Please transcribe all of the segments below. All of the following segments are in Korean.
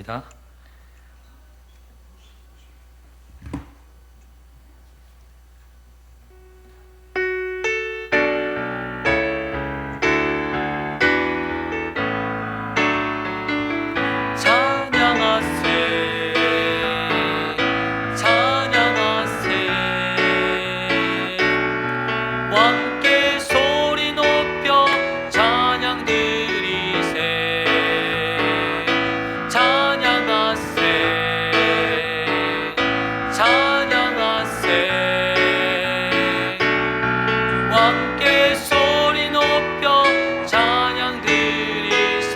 하겠습니다. 왕께 소리 높여 찬양 드리세. 찬양하세 찬양하세. 왕께 소리 높여 찬양 드리세.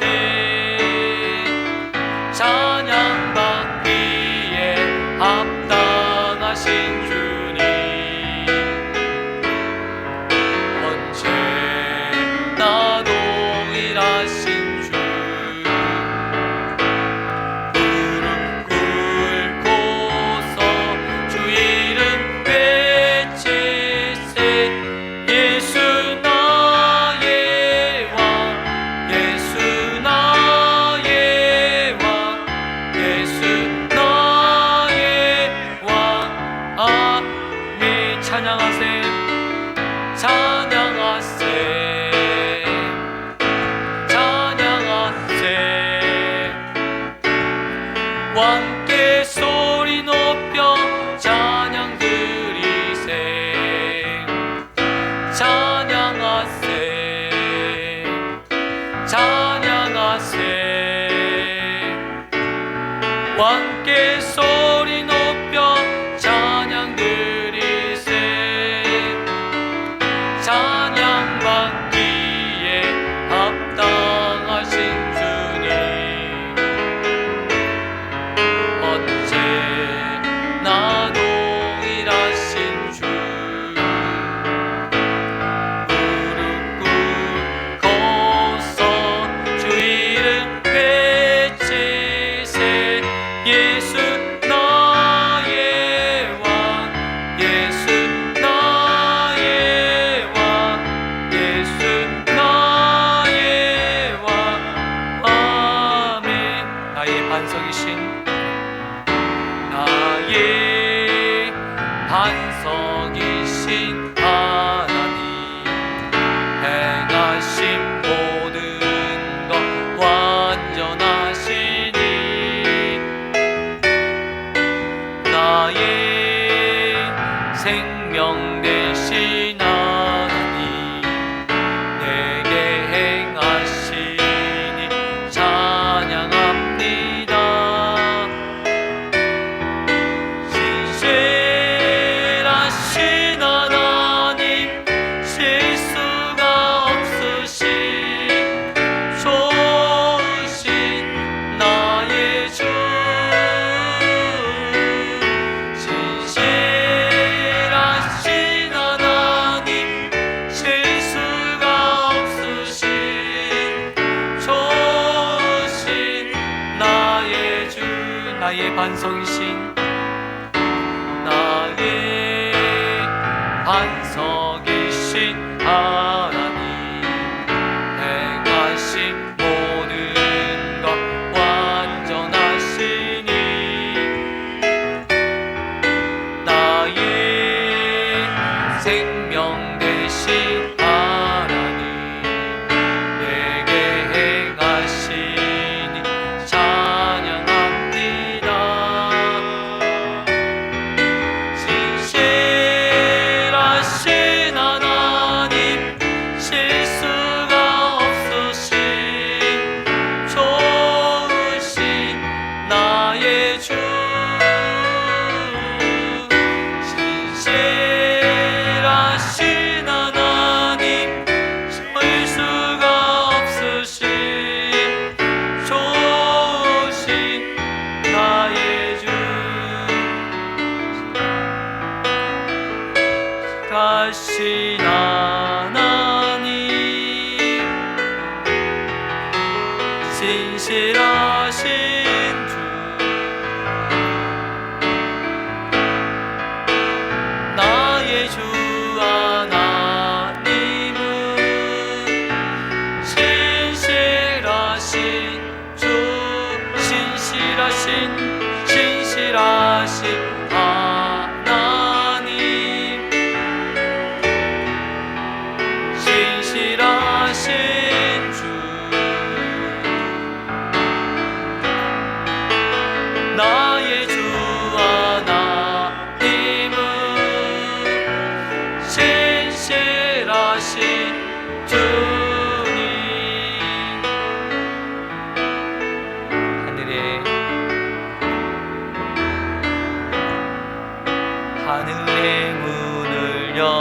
찬양받기에 합당하신 주님, 언제나 동일하신 주. 무릎 꿇고서 주 이름 외치세. 예수 나의 왕, 예수 나의 왕, 예수 나의 왕. 아멘. 찬양하세 찬양하세 찬양하세. 왕께 소리 높여 찬양 드리세. 찬양하세 찬양하세. 왕께 소리 높여 찬양 드리세. 찬양받기에 합당하신 주님, 언제나 동일하신 주. 무릎 꿇고서 주 이름 외치세. 예수 나의 왕, 예수 나의 왕, 예수 나의 왕. 아멘. 나의 반석이신, 나의 반석이신 하나님, 행하신 모든 것 완전하시니. 나의 생명 되신 하나님, 내게 행하시니 찬양합니다. 신실하신 하나님, 실수가 없으신 좋으신 나의 주. 신실하신 하나님, 실수가 없으신 좋으신 나의 주. 나의 반석이신, 나의 반석이신 하나님, 행하신 모든 것 완전하시니. 나의 생명 되신 하나님, 내게 행하시니 찬양합니다. 신실하신 하나님, 실수가 없으신 좋으신 나의 주. 신실하신 하나님, 실수가 없으신 좋으신 나의 주. 다신 하나님, 신실하신 주. 나의 주 하나님은 신실하신 주, 신실하신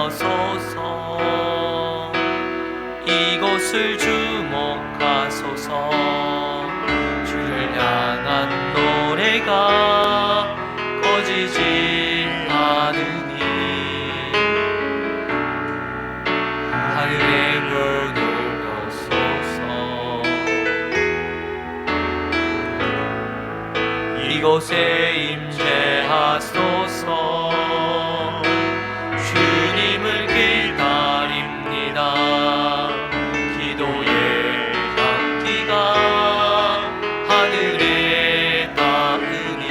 하소서. 이곳을 주목하소서. 주를 향한 노래가 꺼지지 않으니 하늘의 문을 여소서. 이곳에 임재하소서. 주님을 기다립니다. 기도의 향기가 하늘에 닿으니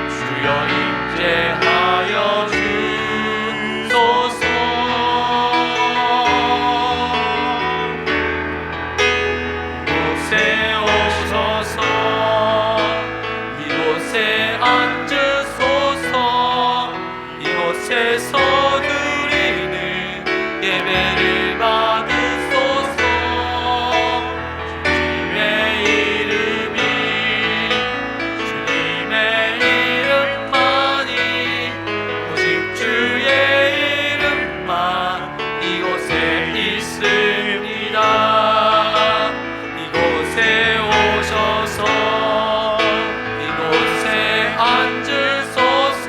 주여 임재하여 주소서. 이곳에 오소서. 이곳에 앉으소서. 이곳에서 드리는 예배를 받으소서. 주님의 이름이 주님의 이름만이 오직 주의 이름만 이곳에 있습니다. 이곳에 오셔서 이곳에 앉으소서.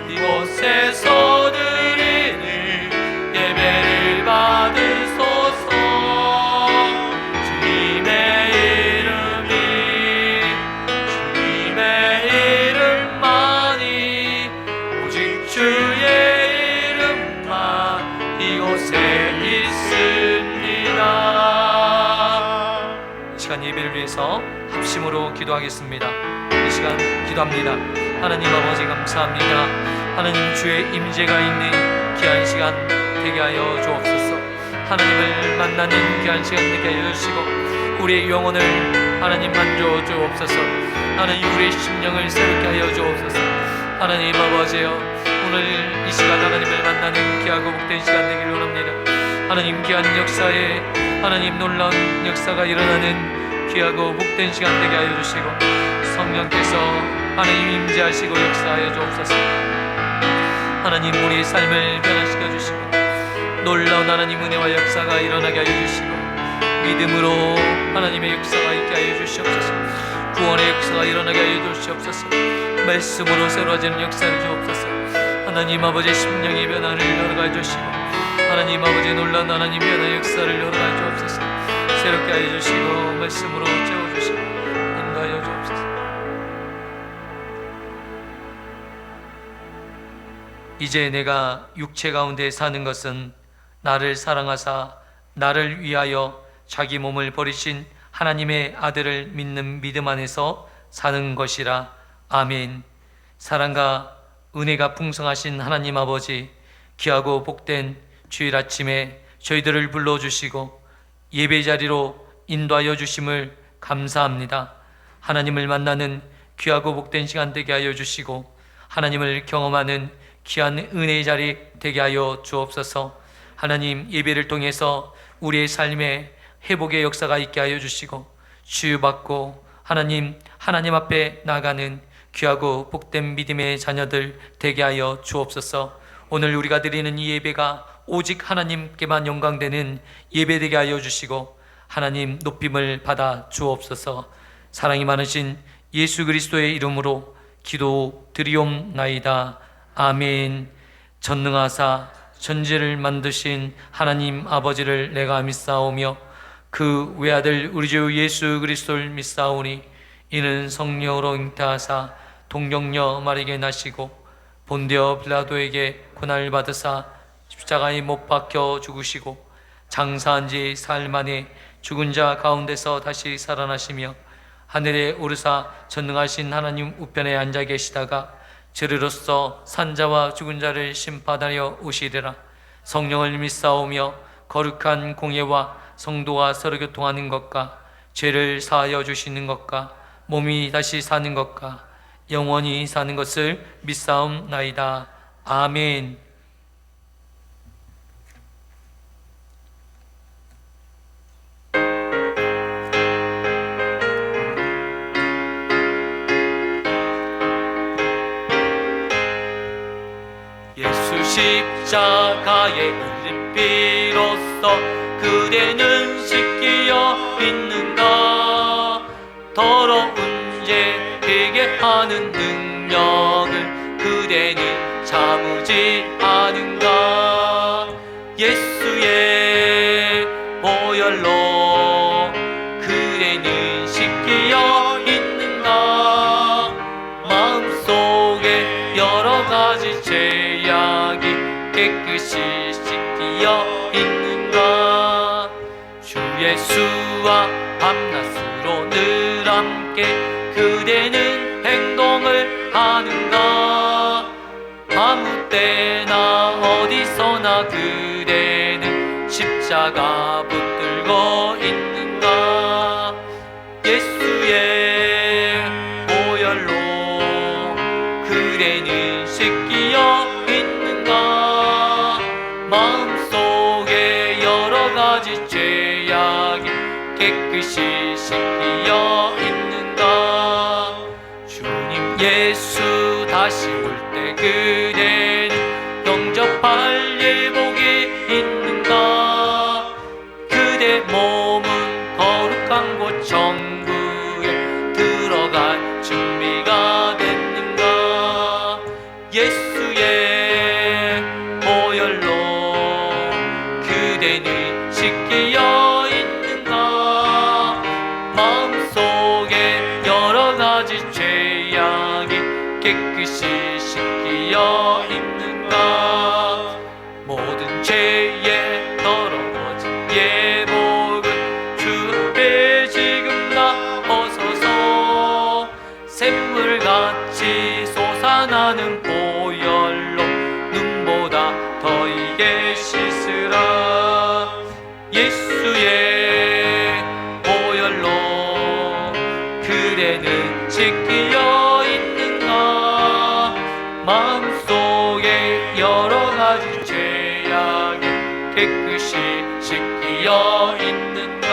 이곳에서 드리는 예배를 받으소서. 주님의 이름이 주님의 이름만이 오직 주의 이름만 이곳에 있습니다. 이 시간 예배를 위해서 합심으로 기도하겠습니다. 이 시간 기도합니다. 하나님 아버지 감사합니다. 하나님 주의 임재가 있는 귀한 시간 되게 하여 주옵소서. 하나님을 만나는 귀한 시간 되게 하여 주시고 우리의 영혼을 하나님 만져 주옵소서. 하나님 우리의 심령을 새롭게 하여 주옵소서. 하나님 아버지여 오늘 이 시간 하나님을 만나는 귀하고 복된 시간 되기를 원합니다. 하나님 귀한 역사에 하나님 놀라운 역사가 일어나는 귀하고 복된 시간 되게 하여 주시고 성령께서 하나님 임재하시고 역사하여 주옵소서. 하나님 우리의 삶을 변화시켜 주시고 놀라운 하나님 은혜와 역사가 일어나게 하여 주시고 믿음으로 하나님의 역사가 있게 하여 주시옵소서. 구원의 역사가 일어나게 하여 주시옵소서. 말씀으로 새로워지는 역사를 주옵소서. 하나님 아버지 심령의 변화를 열어가 주시고 하나님 아버지 놀라운 하나님 변화의 역사를 열어가 주옵소서. 새롭게 하여 주시고 말씀으로 채워주시고 인도하여 주옵소서. 이제 내가 육체 가운데 사는 것은 나를 사랑하사 나를 위하여 자기 몸을 버리신 하나님의 아들을 믿는 믿음 안에서 사는 것이라. 아멘. 사랑과 은혜가 풍성하신 하나님 아버지, 귀하고 복된 주일 아침에 저희들을 불러주시고 예배 자리로 인도하여 주심을 감사합니다. 하나님을 만나는 귀하고 복된 시간 되게 하여 주시고 하나님을 경험하는 귀한 은혜의 자리 되게 하여 주옵소서. 하나님 예배를 통해서 우리의 삶에 회복의 역사가 있게 하여 주시고 치유받고 하나님 앞에 나가는 귀하고 복된 믿음의 자녀들 되게 하여 주옵소서. 오늘 우리가 드리는 이 예배가 오직 하나님께만 영광되는 예배 되게 하여 주시고 하나님 높임을 받아 주옵소서. 사랑이 많으신 예수 그리스도의 이름으로 기도 드리옵나이다. 아멘. 전능하사 천지를 만드신 하나님 아버지를 내가 믿사오며 그 외아들 우리 주 예수 그리스도를 믿사오니 이는 성령으로 잉태하사 동정녀 마리게 나시고 본디오 빌라도에게 고난을 받으사 십자가에 못 박혀 죽으시고 장사한 지 사흘 만에 죽은 자 가운데서 다시 살아나시며 하늘에 오르사 전능하신 하나님 우편에 앉아 계시다가 저리로서 산자와 죽은 자를 심판하여 오시리라. 성령을 믿사오며 거룩한 공예와 성도와 서로 교통하는 것과 죄를 사하여 주시는 것과 몸이 다시 사는 것과 영원히 사는 것을 믿사옵나이다. 아멘. 예수 십자가에 흘린 피로써 그대는 씻기어 있는가? 더러운 죄 회개 하는 능력을 그대는 참으지 않은가? 예수의 보혈로 그대는 씻기어 있는가? 마음속에 여러 가지 죄악이 깨끗이 씻기어 있는가? 주 예수와 밤낮으로 늘 함께 그대는 행동을 하는가? 아무 때나 어디서나 그대는 십자가 붙들고 있는가? 예수의 보혈로 그대는 씻기어 있는가? 마음속에 여러 가지 죄악이 깨끗이 씻기어 있는가? 주님 예수 다시 올 때 그대는 영접할 예복이 있는가? 그대 몸은 거룩한 곳 천국에 들어갈 준비가 됐는가? 예수의 보혈로 그대는 씻기어 있는가? 마음속에 여러 가지 죄악이 깨끗이 씻기어 있는가? 모든 죄에 더러워진 예복을 주 앞에 지금 나어서서 샘물같이 솟아나는 보혈로 눈보다 더 이게 씻으라. 예수의 보혈로 그대는 씻기어 있는가? 마음속에 여러 가지 죄악이 깨끗이 씻기어 있는가?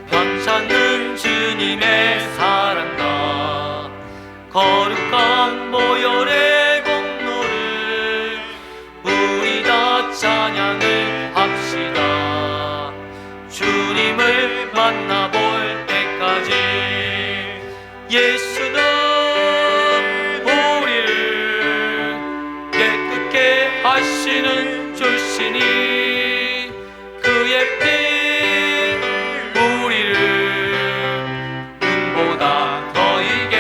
변찮는 주님의 사랑과 거룩한 보혈의 공로를 우리 다 찬양을 합시다. 주님을 만나볼 때까지 예수는 우리를 깨끗게 하시는 주시니 그의 피 우리를 눈보다 더 이게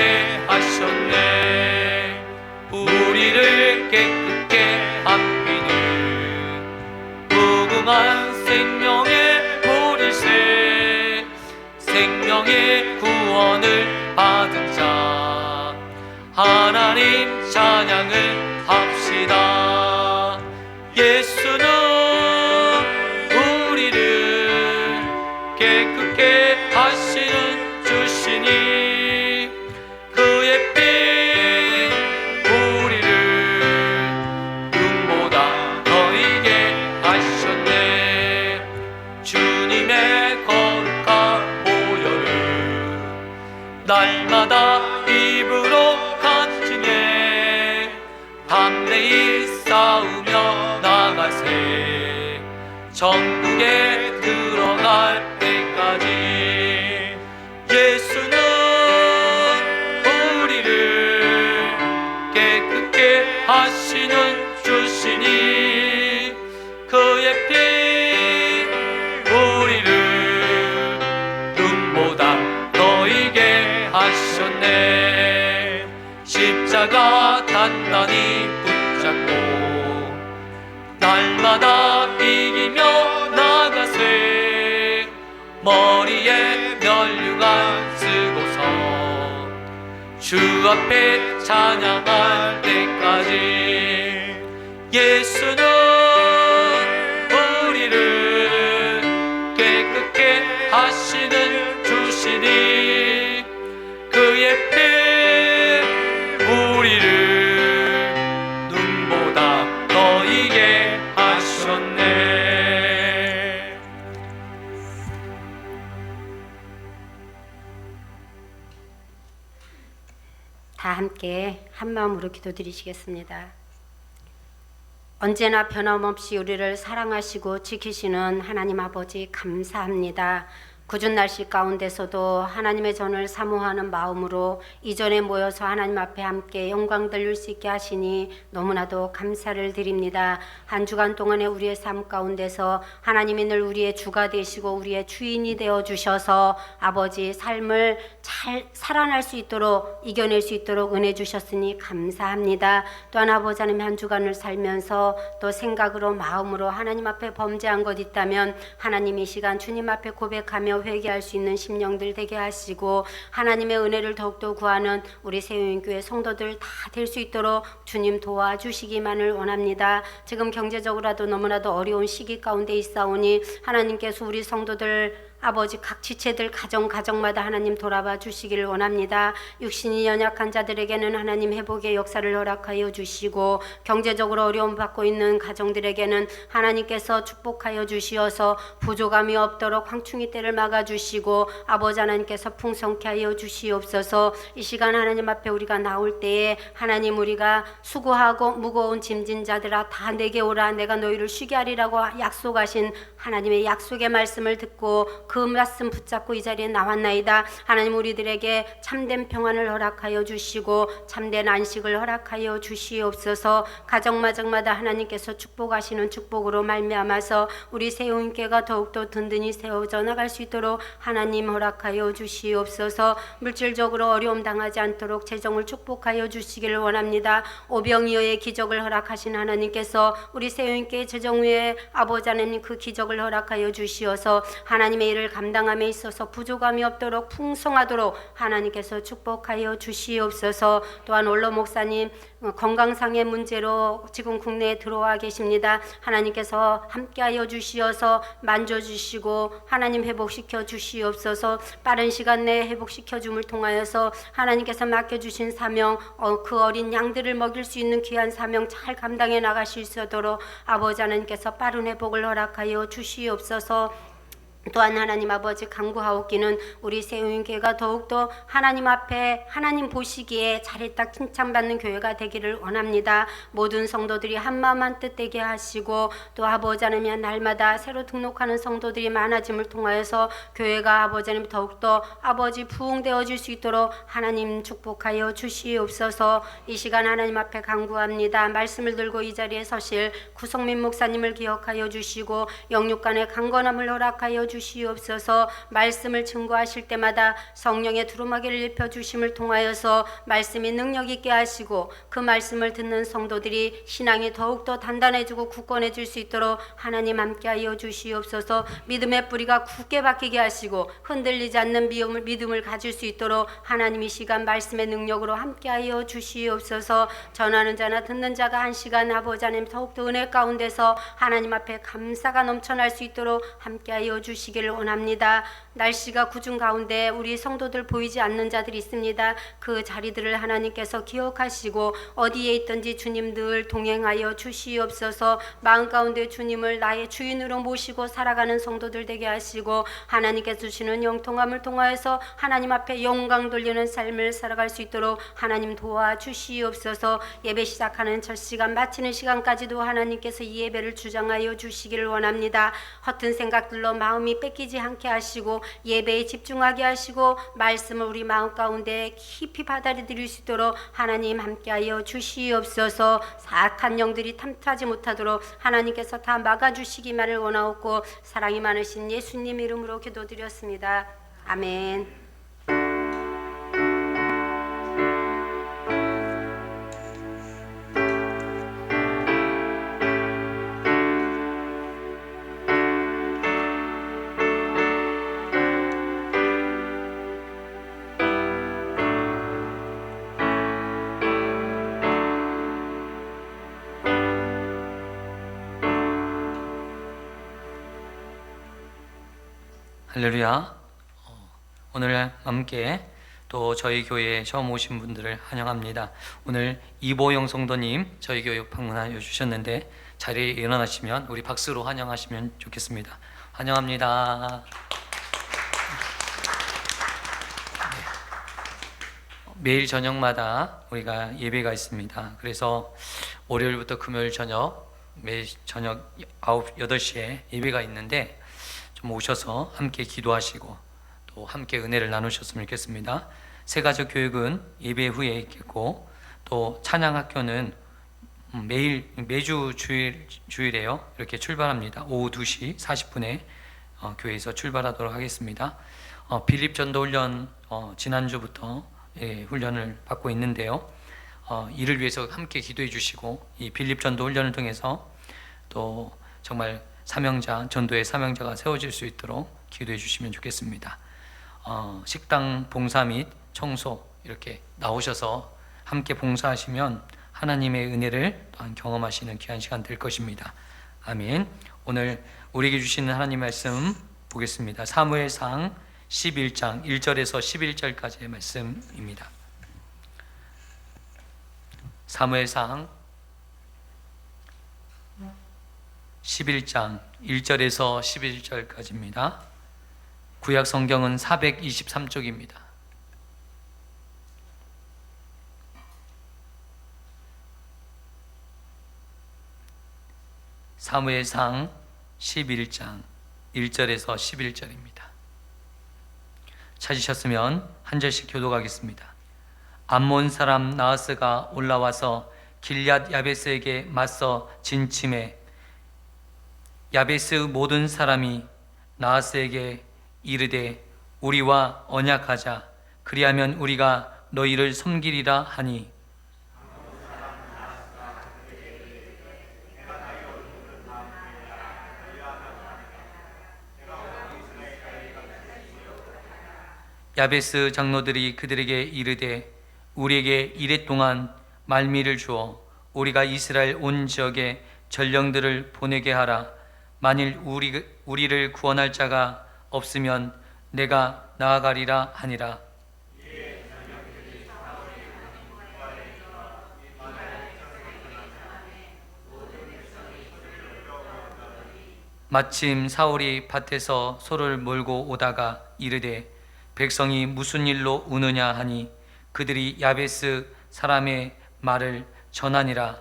하셨네. 우리를 깨끗게 한 피는 무궁한 생명의 보리새, 생명의 구원을 받은 자 하나님 찬양을 합시다. 예수는 우리를 깨끗게 하시는 주시니 그의 피 우리를 눈보다 더 이게 하셨네. 주님의 거룩한 보혈을 날마다 입으로 간증해 담대히 싸우며 나가세. 천국에 들어갈 때까지 예수는 우리를 깨끗게 하시는 주시니 그의 피 우리를 눈보다 더 이게 하셨네. 십자가 단단히 붙잡고 날마다 이기며 나가세. 머리에 면류관 쓰고서 주 앞에 찬양할 때까지 예수는 우리를 깨끗게 하시는 주시니 그의 피 우리를 눈보다 더 이게 하셨네. 함께 한마음으로 기도드리시겠습니다. 언제나 변함없이 우리를 사랑하시고 지키시는 하나님 아버지 감사합니다. 궂은 날씨 가운데서도 하나님의 전을 사모하는 마음으로 이 전에 모여서 하나님 앞에 함께 영광 돌릴 수 있게 하시니 너무나도 감사를 드립니다. 한 주간 동안에 우리의 삶 가운데서 하나님이 늘 우리의 주가 되시고 우리의 주인이 되어 주셔서 아버지 삶을 잘 살아날 수 있도록 이겨낼 수 있도록 은혜 주셨으니 감사합니다. 또한 아버지 하나님 한 주간을 살면서 또 생각으로 마음으로 하나님 앞에 범죄한 것 있다면 하나님 이 시간 주님 앞에 고백하며 회개할 수 있는 심령들 되게 하시고 하나님의 은혜를 더욱더 구하는 우리 새우인교회 성도들 다 될 수 있도록 주님 도와주시기만을 원합니다. 지금 경제적으로라도 너무나도 어려운 시기 가운데 있사오니 하나님께서 우리 성도들 아버지 각 지체들 가정마다 하나님 돌아봐 주시기를 원합니다. 육신이 연약한 자들에게는 하나님 회복의 역사를 허락하여 주시고 경제적으로 어려움 받고 있는 가정들에게는 하나님께서 축복하여 주시어서 부족함이 없도록 황충이 때를 막아주시고 아버지 하나님께서 풍성케 하여 주시옵소서. 이 시간 하나님 앞에 우리가 나올 때에 하나님 우리가 수고하고 무거운 짐진 자들아 다 내게 오라 내가 너희를 쉬게 하리라고 약속하신 하나님의 약속의 말씀을 듣고 그 말씀 붙잡고 이 자리에 나왔나이다. 하나님 우리들에게 참된 평안을 허락하여 주시고 참된 안식을 허락하여 주시옵소서. 가정마다 하나님께서 축복하시는 축복으로 말미암아서 우리 새우인교회가 더욱더 든든히 세워져 나갈 수 있도록 하나님 허락하여 주시옵소서. 물질적으로 어려움 당하지 않도록 재정을 축복하여 주시기를 원합니다. 오병이어의 기적을 허락하신 하나님께서 우리 새우인교회 재정 위에 아버지 하나님 그 기적을 허락하여 주시어서 하나님의 일을 감당함에 있어서 부족함이 없도록 풍성하도록 하나님께서 축복하여 주시옵소서. 또한 올로 목사님 건강상의 문제로 지금 국내에 들어와 계십니다. 하나님께서 함께하여 주시어서 만져주시고 하나님 회복시켜 주시옵소서. 빠른 시간 내에 회복시켜 줌을 통하여서 하나님께서 맡겨주신 사명 그 어린 양들을 먹일 수 있는 귀한 사명 잘 감당해 나가실 수 있도록 아버지 하나님께서 빠른 회복을 허락하여 주시옵소서. 또한 하나님 아버지 간구하옵기는 우리 새우인교회가 더욱더 하나님 앞에 하나님 보시기에 잘했다 칭찬받는 교회가 되기를 원합니다. 모든 성도들이 한마음 한뜻 되게 하시고 또 아버지 하나님 날마다 새로 등록하는 성도들이 많아짐을 통하여서 교회가 아버지 하나님 더욱더 아버지 부흥되어질 수 있도록 하나님 축복하여 주시옵소서. 이 시간 하나님 앞에 간구합니다. 말씀을 들고 이 자리에 서실 구성민 목사님을 기억하여 주시고 영육간의 강건함을 허락하여 주시옵소서. 말씀을 증거하실 때마다 성령의 두루마기를 입혀주심을 통하여서 말씀이 능력 있게 하시고 그 말씀을 듣는 성도들이 신앙이 더욱더 단단해지고 굳건해질 수 있도록 하나님 함께하여 주시옵소서. 믿음의 뿌리가 굳게 박히게 하시고 흔들리지 않는 믿음을 가질 수 있도록 하나님 이 시간 말씀의 능력으로 함께하여 주시옵소서. 전하는 자나 듣는 자가 한 시간 아버지 하나님 더욱더 은혜 가운데서 하나님 앞에 감사가 넘쳐날 수 있도록 함께하여 주시기를 원합니다. 날씨가 궂은 가운데 우리 성도들 보이지 않는 자들이 있습니다. 그 자리들을 하나님께서 기억하시고 어디에 있든지 주님 늘 동행하여 주시옵소서. 마음 가운데 주님을 나의 주인으로 모시고 살아가는 성도들 되게 하시고 하나님께서 주시는 영통함을 통하여서 하나님 앞에 영광 돌리는 삶을 살아갈 수 있도록 하나님 도와주시옵소서. 예배 시작하는 첫 시간 마치는 시간까지도 하나님께서 이 예배를 주장하여 주시기를 원합니다. 허튼 생각들로 마음이 뺏기지 않게 하시고 예배에 집중하게 하시고 말씀을 우리 마음 가운데 깊이 받아들일 수 있도록 하나님 함께하여 주시옵소서. 사악한 영들이 탐하지 못하도록 하나님께서 다 막아주시기만을 원하옵고 사랑이 많으신 예수님 이름으로 기도드렸습니다. 아멘. 할렐루야. 오늘 함께 또 저희 교회에 처음 오신 분들을 환영합니다. 오늘 이보영 성도님 저희 교회 방문하여 주셨는데 자리에 일어나시면 우리 박수로 환영하시면 좋겠습니다. 환영합니다. 매일 저녁마다 우리가 예배가 있습니다. 그래서 월요일부터 금요일 저녁 매일 저녁 8시에 예배가 있는데 좀 오셔서 함께 기도하시고 또 함께 은혜를 나누셨으면 좋겠습니다. 새가족 교육은 예배 후에 있겠고 또 찬양학교는 매주 주일에요. 이렇게 출발합니다. 오후 2시 40분에 교회에서 출발하도록 하겠습니다. 빌립 전도 훈련 지난주부터 훈련을 받고 있는데요. 이를 위해서 함께 기도해 주시고 이 빌립 전도 훈련을 통해서 또 정말 전도의 사명자가 세워질 수 있도록 기도해 주시면 좋겠습니다. 식당 봉사 및 청소 이렇게 나오셔서 함께 봉사하시면 하나님의 은혜를 또한 경험하시는 귀한 시간 될 것입니다. 아멘. 오늘 우리에게 주시는 하나님 말씀 보겠습니다. 사무엘상 11장 1절에서 11절까지의 말씀입니다. 사무엘상 11장 1절에서 11절까지입니다. 구약 성경은 423쪽입니다. 사무엘상 11장 1절에서 11절입니다. 찾으셨으면 한 절씩 교독하겠습니다. 암몬 사람 나하스가 올라와서 길앗 야베스에게 맞서 진침해 야베스 모든 사람이 나하스에게 이르되 우리와 언약하자 그리하면 우리가 너희를 섬기리라 하니 야베스 장로들이 그들에게 이르되 우리에게 이랫 동안 말미를 주어 우리가 이스라엘 온 지역에 전령들을 보내게 하라. 만일 우리를 구원할 자가 없으면 내가 나아가리라 하니라. 마침 사울이 밭에서 소를 몰고 오다가 이르되 백성이 무슨 일로 우느냐 하니 그들이 야베스 사람의 말을 전하니라.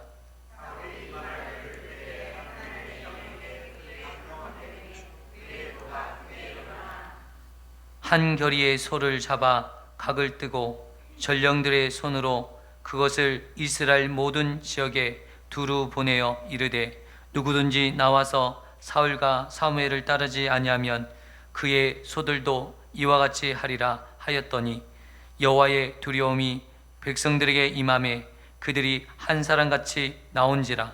한 겨리의 소를 잡아 각을 뜨고 전령들의 손으로 그것을 이스라엘 모든 지역에 두루 보내어 이르되 누구든지 나와서 사울과 사무엘을 따르지 아니하면 그의 소들도 이와 같이 하리라 하였더니 여호와의 두려움이 백성들에게 임함에 그들이 한 사람같이 나온지라.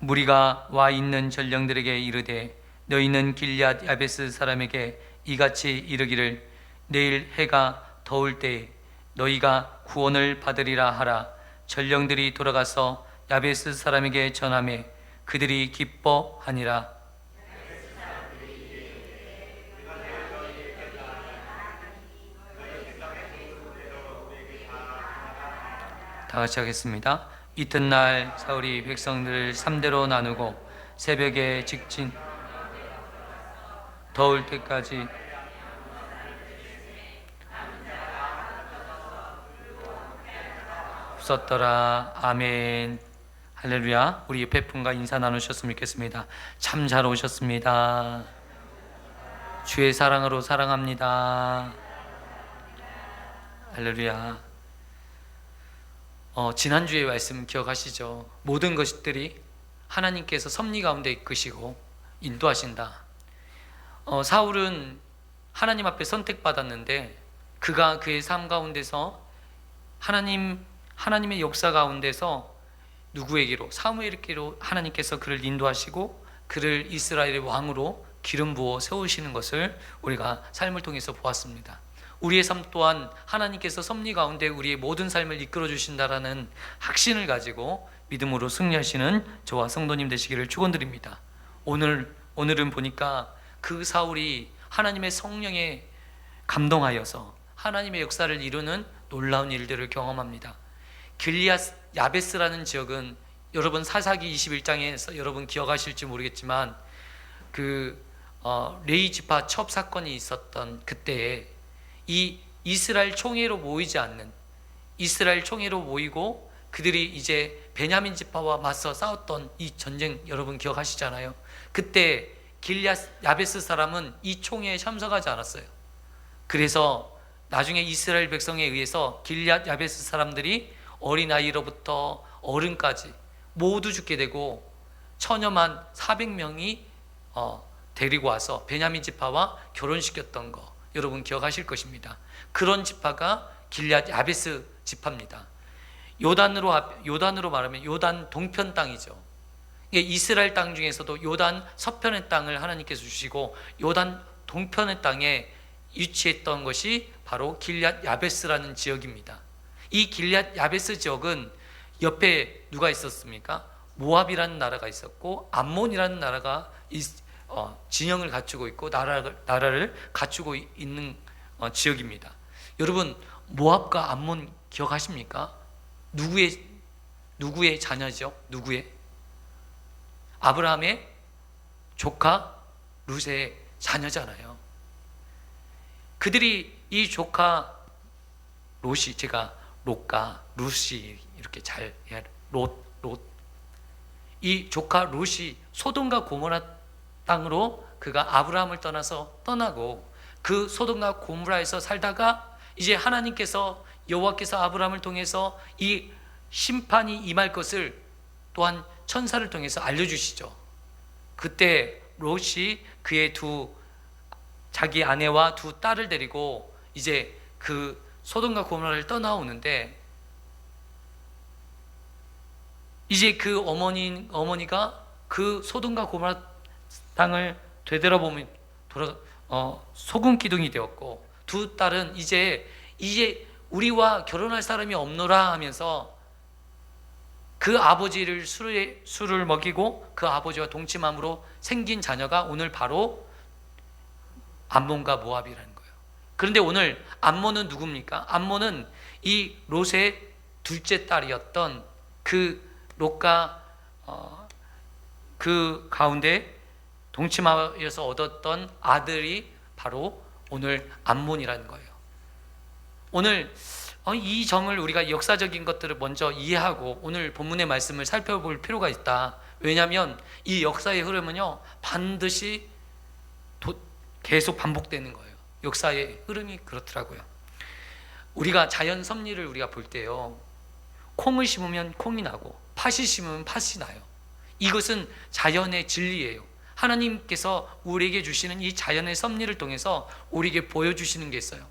무리가 와 있는 전령들에게 이르되 너희는 길앗 야베스 사람에게 이같이 이르기를 내일 해가 더울 때에 너희가 구원을 받으리라 하라. 전령들이 돌아가서 야베스 사람에게 전하매 그들이 기뻐하니라. 다 같이 하겠습니다. 이튿날 사울이 백성들을 3대로 나누고 새벽에 직진 더울 때까지 없었더라. 아멘. 할렐루야. 우리 옆에 분과 인사 나누셨으면 좋겠습니다. 참 잘 오셨습니다. 주의 사랑으로 사랑합니다. 할렐루야. 지난주의 말씀 기억하시죠? 모든 것들이 하나님께서 섭리 가운데 이끄시고 인도하신다. 사울은 하나님 앞에 선택받았는데 그가 그의 삶 가운데서 하나님의 역사 가운데서 누구에게로? 사무엘에게로 하나님께서 그를 인도하시고 그를 이스라엘의 왕으로 기름 부어 세우시는 것을 우리가 삶을 통해서 보았습니다. 우리의 삶 또한 하나님께서 섭리 가운데 우리의 모든 삶을 이끌어 주신다라는 확신을 가지고 믿음으로 승리하시는 저와 성도님 되시기를 축원드립니다. 오늘은 보니까 그 사울이 하나님의 성령에 감동하여서 하나님의 역사를 이루는 놀라운 일들을 경험합니다. 길앗 야베스라는 지역은 여러분 사사기 21장에서 여러분 기억하실지 모르겠지만 레위 지파 첩 사건이 있었던 그때에 이 이스라엘 총회로 모이지 않는, 이스라엘 총회로 모이고 그들이 이제 베냐민 지파와 맞서 싸웠던 이 전쟁 여러분 기억하시잖아요. 그때 길앗 야베스 사람은 이 총회에 참석하지 않았어요. 그래서 나중에 이스라엘 백성에 의해서 길앗 야베스 사람들이 어린아이로부터 어른까지 모두 죽게 되고 처녀만 400명이 데리고 와서 베냐민 지파와 결혼시켰던 거 여러분 기억하실 것입니다. 그런 지파가 길앗 야베스 지파입니다. 요단으로 말하면 요단 동편 땅이죠. 이스라엘 땅 중에서도 요단 서편의 땅을 하나님께서 주시고 요단 동편의 땅에 위치했던 것이 바로 길앗 야베스라는 지역입니다. 이 길앗 야베스 지역은 옆에 누가 있었습니까? 모압이라는 나라가 있었고 암몬이라는 나라가 진영을 갖추고 있고 나라를 갖추고 있는 지역입니다. 여러분 모압과 암몬 기억하십니까? 누구의 자녀죠? 누구의? 아브라함의 조카 룻의 자녀잖아요. 그들이 이 조카 롯이, 제가 롯과 룻이 이렇게 잘 해야 돼. 이 조카 롯이 소돔과 고모라 땅으로 그가 아브라함을 떠나고 그 소돔과 고모라에서 살다가 이제 하나님께서 여호와께서 아브라함을 통해서 이 심판이 임할 것을 또한 천사를 통해서 알려주시죠. 그때 롯이 그의 자기 아내와 두 딸을 데리고 이제 그 소돔과 고모라를 떠나오는데 이제 그 어머니가 그 소돔과 고모라 땅을 되돌아보면 소금 기둥이 되었고 두 딸은 이제 우리와 결혼할 사람이 없노라 하면서 그 아버지를 술을 먹이고 그 아버지와 동침함으로 생긴 자녀가 오늘 바로 암몬과 모압이라는 거예요. 그런데 오늘 암몬은 누굽니까? 암몬은 이 롯의 둘째 딸이었던 그 롯과 그 가운데 동침하여서 얻었던 아들이 바로 오늘 암몬이라는 거예요. 오늘 이 점을 우리가 역사적인 것들을 먼저 이해하고 오늘 본문의 말씀을 살펴볼 필요가 있다. 왜냐하면 이 역사의 흐름은요 반드시 계속 반복되는 거예요. 역사의 흐름이 그렇더라고요. 우리가 자연 섭리를 우리가 볼 때요, 콩을 심으면 콩이 나고 팥이 심으면 팥이 나요. 이것은 자연의 진리예요. 하나님께서 우리에게 주시는 이 자연의 섭리를 통해서 우리에게 보여주시는 게 있어요.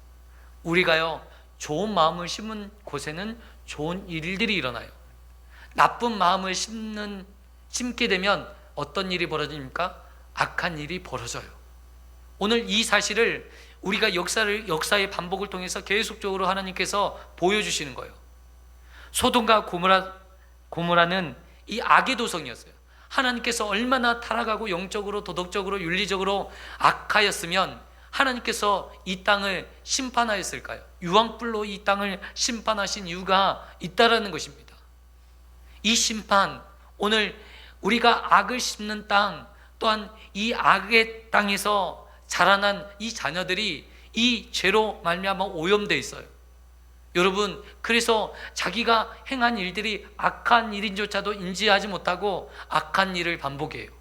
우리가요 좋은 마음을 심은 곳에는 좋은 일들이 일어나요. 나쁜 마음을 심게 되면 어떤 일이 벌어집니까? 악한 일이 벌어져요. 오늘 이 사실을 우리가 역사의 반복을 통해서 계속적으로 하나님께서 보여주시는 거예요. 소돔과 고모라는 이 악의 도성이었어요. 하나님께서 얼마나 타락하고 영적으로 도덕적으로 윤리적으로 악하였으면 하나님께서 이 땅을 심판하였을까요? 유황불로 이 땅을 심판하신 이유가 있다라는 것입니다. 이 심판, 오늘 우리가 악을 심는 땅, 또한 이 악의 땅에서 자라난 이 자녀들이 이 죄로 말미암아 오염되어 있어요. 여러분, 그래서 자기가 행한 일들이 악한 일인조차도 인지하지 못하고 악한 일을 반복해요.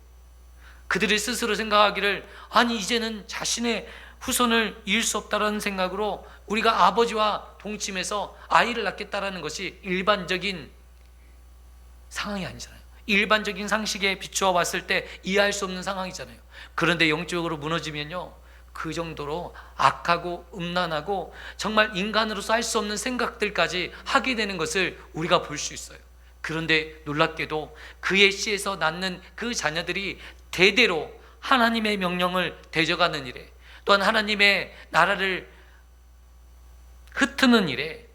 그들이 스스로 생각하기를 아니 이제는 자신의 후손을 이을 수 없다라는 생각으로 우리가 아버지와 동침해서 아이를 낳겠다라는 것이 일반적인 상황이 아니잖아요. 일반적인 상식에 비추어 봤을 때 이해할 수 없는 상황이잖아요. 그런데 영적으로 무너지면요 그 정도로 악하고 음란하고 정말 인간으로서 할 수 없는 생각들까지 하게 되는 것을 우리가 볼 수 있어요. 그런데 놀랍게도 그의 씨에서 낳는 그 자녀들이 대대로 하나님의 명령을 대적하는 일에, 또한 하나님의 나라를 흩트는 일에,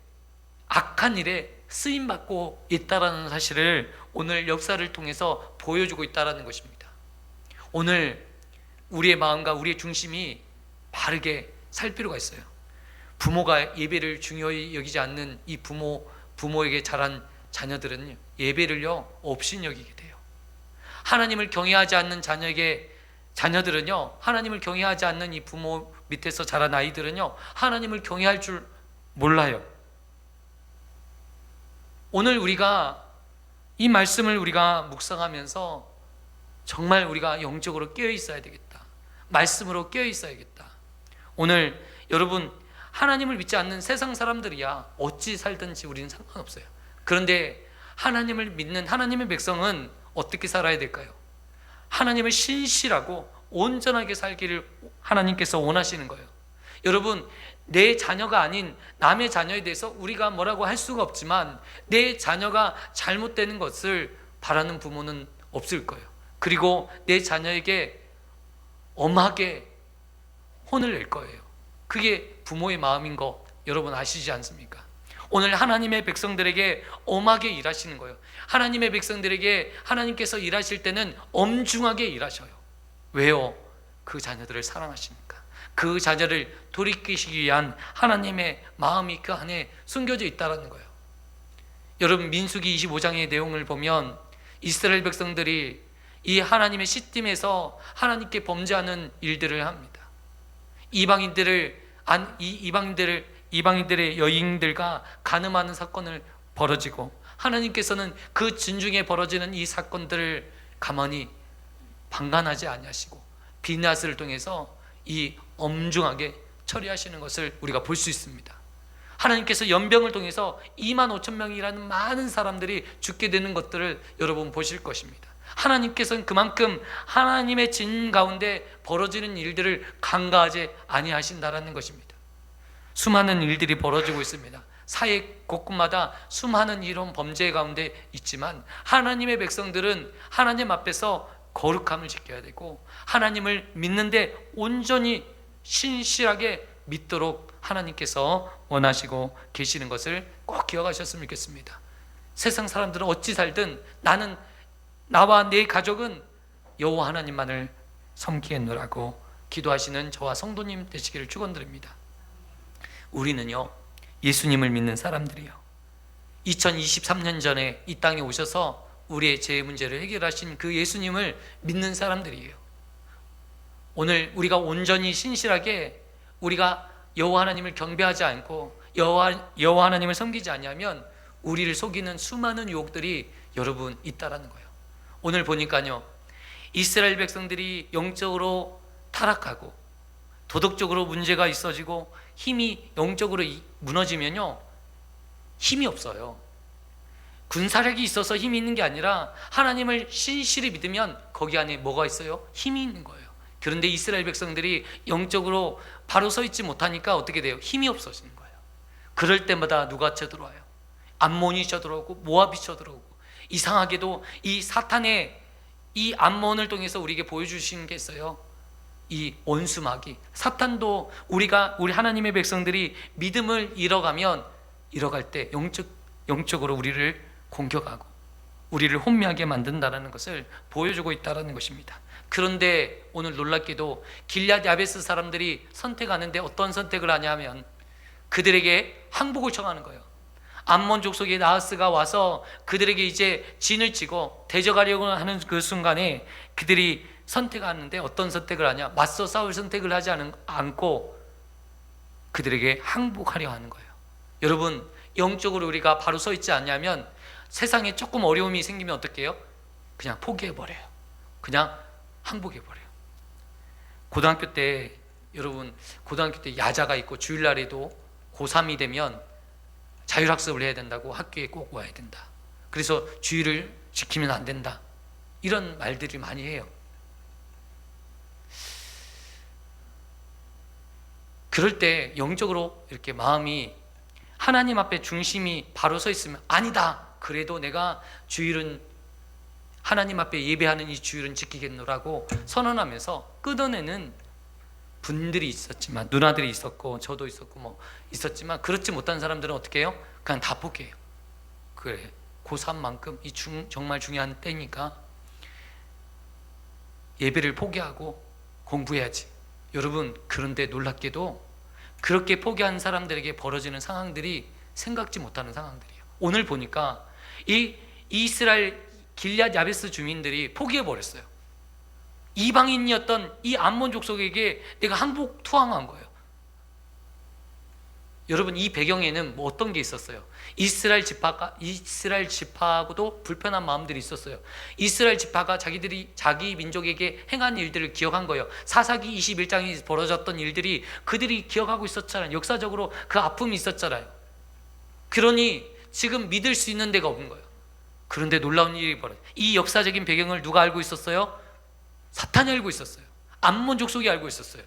악한 일에 쓰임받고 있다는 사실을 오늘 역사를 통해서 보여주고 있다는 것입니다. 오늘 우리의 마음과 우리의 중심이 바르게 살 필요가 있어요. 부모가 예배를 중요히 여기지 않는 이 부모에게 자란 자녀들은 예배를요 없이 여기게 돼요. 하나님을 경외하지 않는 자녀들은요, 하나님을 경외하지 않는 이 부모 밑에서 자란 아이들은요, 하나님을 경외할 줄 몰라요. 오늘 우리가 이 말씀을 우리가 묵상하면서 정말 우리가 영적으로 깨어 있어야 되겠다. 말씀으로 깨어 있어야겠다. 오늘 여러분, 하나님을 믿지 않는 세상 사람들이야 어찌 살든지 우리는 상관없어요. 그런데 하나님을 믿는 하나님의 백성은 어떻게 살아야 될까요? 하나님을 신실하고 온전하게 살기를 하나님께서 원하시는 거예요. 여러분, 내 자녀가 아닌 남의 자녀에 대해서 우리가 뭐라고 할 수가 없지만 내 자녀가 잘못되는 것을 바라는 부모는 없을 거예요. 그리고 내 자녀에게 엄하게 혼을 낼 거예요. 그게 부모의 마음인 거 여러분 아시지 않습니까? 오늘 하나님의 백성들에게 엄하게 일하시는 거예요. 하나님의 백성들에게 하나님께서 일하실 때는 엄중하게 일하셔요. 왜요? 그 자녀들을 사랑하시니까. 그 자녀를 돌이키시기 위한 하나님의 마음이 그 안에 숨겨져 있다는 거예요. 여러분, 민수기 25장의 내용을 보면 이스라엘 백성들이 이 하나님의 시팀에서 하나님께 범죄하는 일들을 합니다. 이방인들의 여인들과 간음하는 사건을 벌어지고, 하나님께서는 그 진중에 벌어지는 이 사건들을 가만히 방관하지 아니하시고 비나스를 통해서 이 엄중하게 처리하시는 것을 우리가 볼 수 있습니다. 하나님께서 연병을 통해서 25,000명이라는 많은 사람들이 죽게 되는 것들을 여러분 보실 것입니다. 하나님께서는 그만큼 하나님의 진 가운데 벌어지는 일들을 간과하지 아니하신다라는 것입니다. 수많은 일들이 벌어지고 있습니다. 사회 곳곳마다 수많은 이런 범죄 가운데 있지만 하나님의 백성들은 하나님 앞에서 거룩함을 지켜야 되고 하나님을 믿는데 온전히 신실하게 믿도록 하나님께서 원하시고 계시는 것을 꼭 기억하셨으면 좋겠습니다. 세상 사람들은 어찌 살든 나와 내 가족은 여호와 하나님만을 섬기겠노라고 기도하시는 저와 성도님 되시기를 축원드립니다. 우리는요, 예수님을 믿는 사람들이요, 2023년 전에 이 땅에 오셔서 우리의 죄 문제를 해결하신 그 예수님을 믿는 사람들이에요. 오늘 우리가 온전히 신실하게 우리가 여호와 하나님을 경배하지 않고 여호와 하나님을 섬기지 아니하면 우리를 속이는 수많은 유혹들이 여러분 있다라는 거예요. 오늘 보니까요, 이스라엘 백성들이 영적으로 타락하고 도덕적으로 문제가 있어지고 힘이 영적으로 무너지면요, 힘이 없어요. 군사력이 있어서 힘이 있는 게 아니라 하나님을 신실히 믿으면 거기 안에 뭐가 있어요? 힘이 있는 거예요. 그런데 이스라엘 백성들이 영적으로 바로 서 있지 못하니까 어떻게 돼요? 힘이 없어지는 거예요. 그럴 때마다 누가 쳐들어와요? 암몬이 쳐들어오고 모압이 쳐들어오고, 이상하게도 이 사탄의 이 암몬을 통해서 우리에게 보여주시는 게 있어요. 이 원수마귀 사탄도 우리 하나님의 백성들이 믿음을 잃어갈 때 영적으로 우리를 공격하고 우리를 혼미하게 만든다는 것을 보여주고 있다는 것입니다. 그런데 오늘 놀랍게도 길앗 야베스 사람들이 선택하는데 어떤 선택을 하냐면 그들에게 항복을 청하는 거예요. 암몬 족속의 나하스가 와서 그들에게 이제 진을 치고 대적하려고 하는 그 순간에 그들이 선택하는데 어떤 선택을 하냐? 맞서 싸울 선택을 하지 않고 그들에게 항복하려 하는 거예요. 여러분, 영적으로 우리가 바로 서 있지 않냐면 세상에 조금 어려움이 생기면 어떻게 해요? 그냥 포기해버려요. 그냥 항복해버려요. 고등학교 때 야자가 있고 주일날에도 고3이 되면 자율학습을 해야 된다고 학교에 꼭 와야 된다. 그래서 주의를 지키면 안 된다. 이런 말들이 많이 해요. 그럴 때 영적으로 이렇게 마음이 하나님 앞에 중심이 바로 서 있으면 아니다. 그래도 내가 주일은 하나님 앞에 예배하는 이 주일은 지키겠노라고 선언하면서 끊어내는 분들이 있었지만, 누나들이 있었고 저도 있었고 있었지만 그렇지 못한 사람들은 어떻게 해요? 그냥 다 포기해요. 그래, 고3만큼 정말 중요한 때니까 예배를 포기하고 공부해야지. 여러분, 그런데 놀랍게도 그렇게 포기한 사람들에게 벌어지는 상황들이 생각지 못하는 상황들이에요. 오늘 보니까 이 이스라엘 길앗 야베스 주민들이 포기해 버렸어요. 이방인이었던 이 암몬 족속에게 내가 항복 투항한 거예요. 여러분, 이 배경에는 뭐 어떤 게 있었어요? 이스라엘 지파하고도 불편한 마음들이 있었어요. 이스라엘 지파가 자기들이 자기 민족에게 행한 일들을 기억한 거예요. 사사기 21장에 벌어졌던 일들이 그들이 기억하고 있었잖아요. 역사적으로 그 아픔이 있었잖아요. 그러니 지금 믿을 수 있는 데가 없는 거예요. 그런데 놀라운 일이 벌어져요. 이 역사적인 배경을 누가 알고 있었어요? 사탄이 알고 있었어요. 암몬 족속이 알고 있었어요.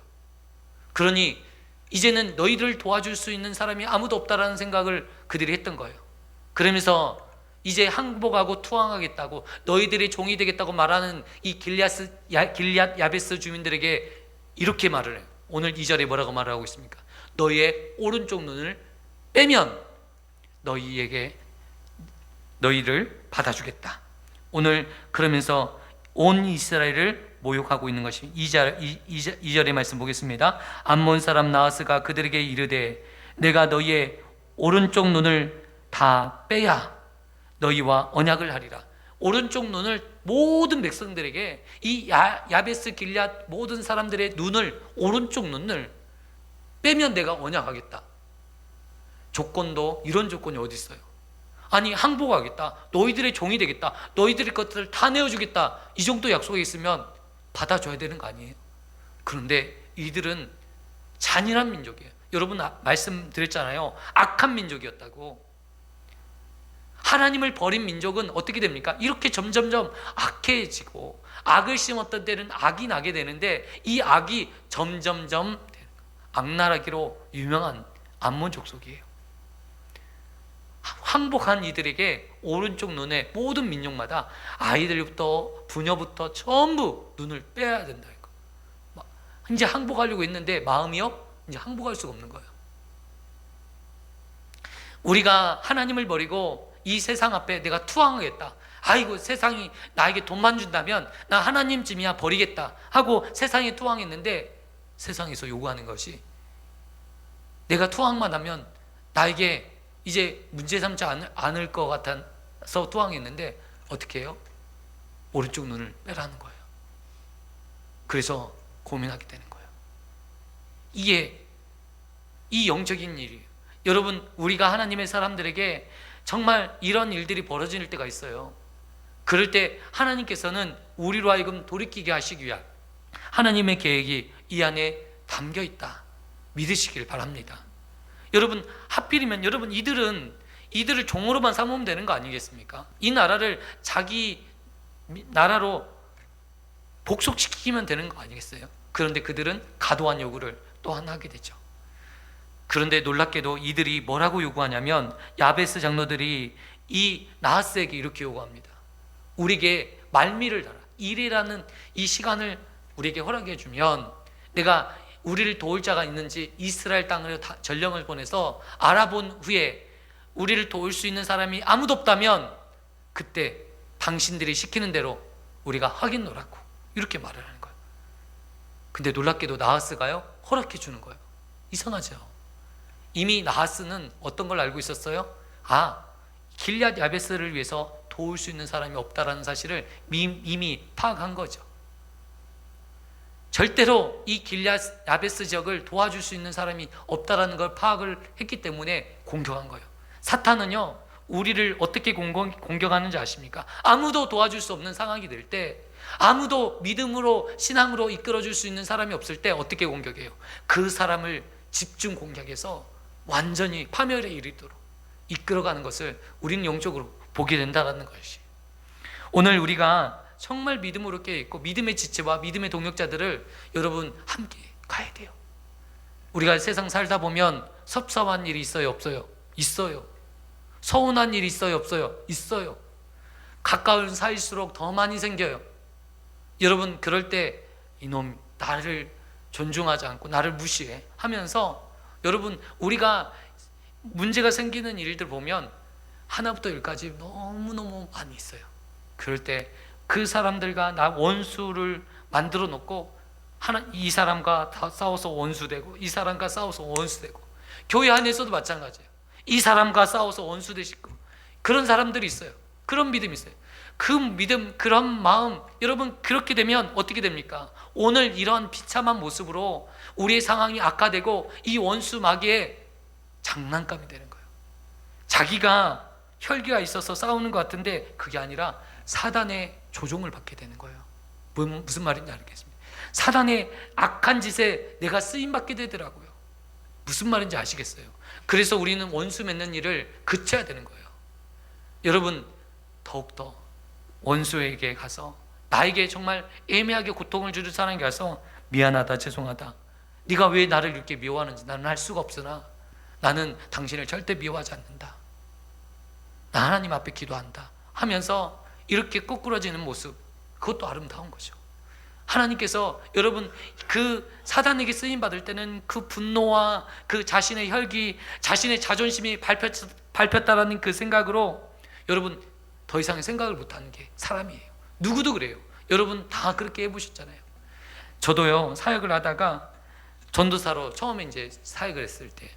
그러니 이제는 너희를 도와줄 수 있는 사람이 아무도 없다라는 생각을 그들이 했던 거예요. 그러면서 이제 항복하고 투항하겠다고, 너희들의 종이 되겠다고 말하는 이 길앗 야베스 주민들에게 이렇게 말을 해요. 오늘 2절에 뭐라고 말을 하고 있습니까? 너희의 오른쪽 눈을 빼면 너희를 받아주겠다. 오늘 그러면서 온 이스라엘을 모욕하고 있는 것이 2절의 말씀 보겠습니다. 암몬 사람 나하스가 그들에게 이르되 내가 너희의 오른쪽 눈을 다 빼야 너희와 언약을 하리라. 오른쪽 눈을 모든 백성들에게, 이 야베스 길앗 모든 사람들의 눈을, 오른쪽 눈을 빼면 내가 언약하겠다. 조건도 이런 조건이 어디 있어요? 아니, 항복하겠다, 너희들의 종이 되겠다, 너희들의 것들을 다 내어주겠다, 이 정도 약속이 있으면 받아줘야 되는 거 아니에요? 그런데 이들은 잔인한 민족이에요. 여러분, 말씀드렸잖아요. 악한 민족이었다고. 하나님을 버린 민족은 어떻게 됩니까? 이렇게 점점점 악해지고, 악을 심었던 때는 악이 나게 되는데, 이 악이 점점점 악나라기로 유명한 암몬 족속이에요. 항복한 이들에게 오른쪽 눈에 모든 민족마다 아이들부터 부녀부터 전부 눈을 빼야 된다. 이제 항복하려고 했는데 마음이요, 이제 항복할 수가 없는 거예요. 우리가 하나님을 버리고 이 세상 앞에 내가 투항하겠다, 아이고 세상이 나에게 돈만 준다면 나 하나님 짐이야 버리겠다 하고 세상에 투항했는데, 세상에서 요구하는 것이 내가 투항만 하면 나에게 이제 문제 삼지 않을 것 같아서 투항했는데 어떻게 해요? 오른쪽 눈을 빼라는 거예요. 그래서 고민하게 되는 거예요. 이게 이 영적인 일이에요. 여러분, 우리가 하나님의 사람들에게 정말 이런 일들이 벌어질 때가 있어요. 그럴 때 하나님께서는 우리로 하여금 돌이키게 하시기 위한 하나님의 계획이 이 안에 담겨 있다, 믿으시길 바랍니다. 여러분, 하필이면 여러분, 이들을 종으로만 삼으면 되는 거 아니겠습니까? 이 나라를 자기 나라로 복속시키면 되는 거 아니겠어요? 그런데 그들은 과도한 요구를 또한 하게 되죠. 그런데 놀랍게도 이들이 뭐라고 요구하냐면, 야베스 장로들이 이 나하스에게 이렇게 요구합니다. 우리에게 말미를 달아, 일이라는 이 시간을 우리에게 허락해 주면 내가 우리를 도울 자가 있는지 이스라엘 땅으로 전령을 보내서 알아본 후에 우리를 도울 수 있는 사람이 아무도 없다면 그때 당신들이 시키는 대로 우리가 하겠노라고 이렇게 말을 하는 거예요. 근데 놀랍게도 나하스가요, 허락해 주는 거예요. 이상하죠? 이미 나하스는 어떤 걸 알고 있었어요? 길앗 야베스를 위해서 도울 수 있는 사람이 없다라는 사실을 이미 파악한 거죠. 절대로 이 길앗 야베스 지역을 도와줄 수 있는 사람이 없다라는 걸 파악을 했기 때문에 공격한 거예요. 사탄은요, 우리를 어떻게 공격하는지 아십니까? 아무도 도와줄 수 없는 상황이 될 때, 아무도 믿음으로 신앙으로 이끌어줄 수 있는 사람이 없을 때 어떻게 공격해요? 그 사람을 집중 공격해서 완전히 파멸에 이르도록 이끌어가는 것을 우리는 영적으로 보게 된다는 것이, 오늘 우리가 정말 믿음으로 깨어있고 믿음의 지체와 믿음의 동역자들을 여러분 함께 가야 돼요. 우리가 세상 살다 보면 섭섭한 일이 있어요, 없어요? 있어요. 서운한 일이 있어요, 없어요? 있어요. 가까운 사이일수록 더 많이 생겨요. 여러분, 그럴 때 이놈 나를 존중하지 않고 나를 무시해 하면서, 여러분, 우리가 문제가 생기는 일들 보면 하나부터 열까지 너무너무 많이 있어요. 그럴 때 그 사람들과 나 원수를 만들어 놓고, 이 사람과 다 싸워서 원수되고, 이 사람과 싸워서 원수되고, 교회 안에서도 마찬가지예요. 이 사람과 싸워서 원수되시고, 그런 사람들이 있어요. 그런 믿음이 있어요. 그 믿음, 그런 마음, 여러분 그렇게 되면 어떻게 됩니까? 오늘 이런 비참한 모습으로 우리의 상황이 악화되고 이 원수 마귀의 장난감이 되는 거예요. 자기가 혈기가 있어서 싸우는 것 같은데 그게 아니라 사단의 조종을 받게 되는 거예요. 무슨 말인지 알겠습니다. 사단의 악한 짓에 내가 쓰임받게 되더라고요. 무슨 말인지 아시겠어요? 그래서 우리는 원수 맺는 일을 그쳐야 되는 거예요. 여러분 더욱더 원수에게 가서, 나에게 정말 애매하게 고통을 주는 사람에게 가서 미안하다, 죄송하다, 네가 왜 나를 이렇게 미워하는지 나는 알 수가 없으나 나는 당신을 절대 미워하지 않는다, 나 하나님 앞에 기도한다 하면서 이렇게 꼬꾸라지는 모습, 그것도 아름다운 거죠. 하나님께서 여러분 그 사단에게 쓰임받을 때는 그 분노와 그 자신의 혈기, 자신의 자존심이 밟혔다라는 그 생각으로 여러분 더 이상의 생각을 못하는 게 사람이에요. 누구도 그래요. 여러분 다 그렇게 해보셨잖아요. 저도요, 사역을 하다가 전도사로 처음에 이제 사역을 했을 때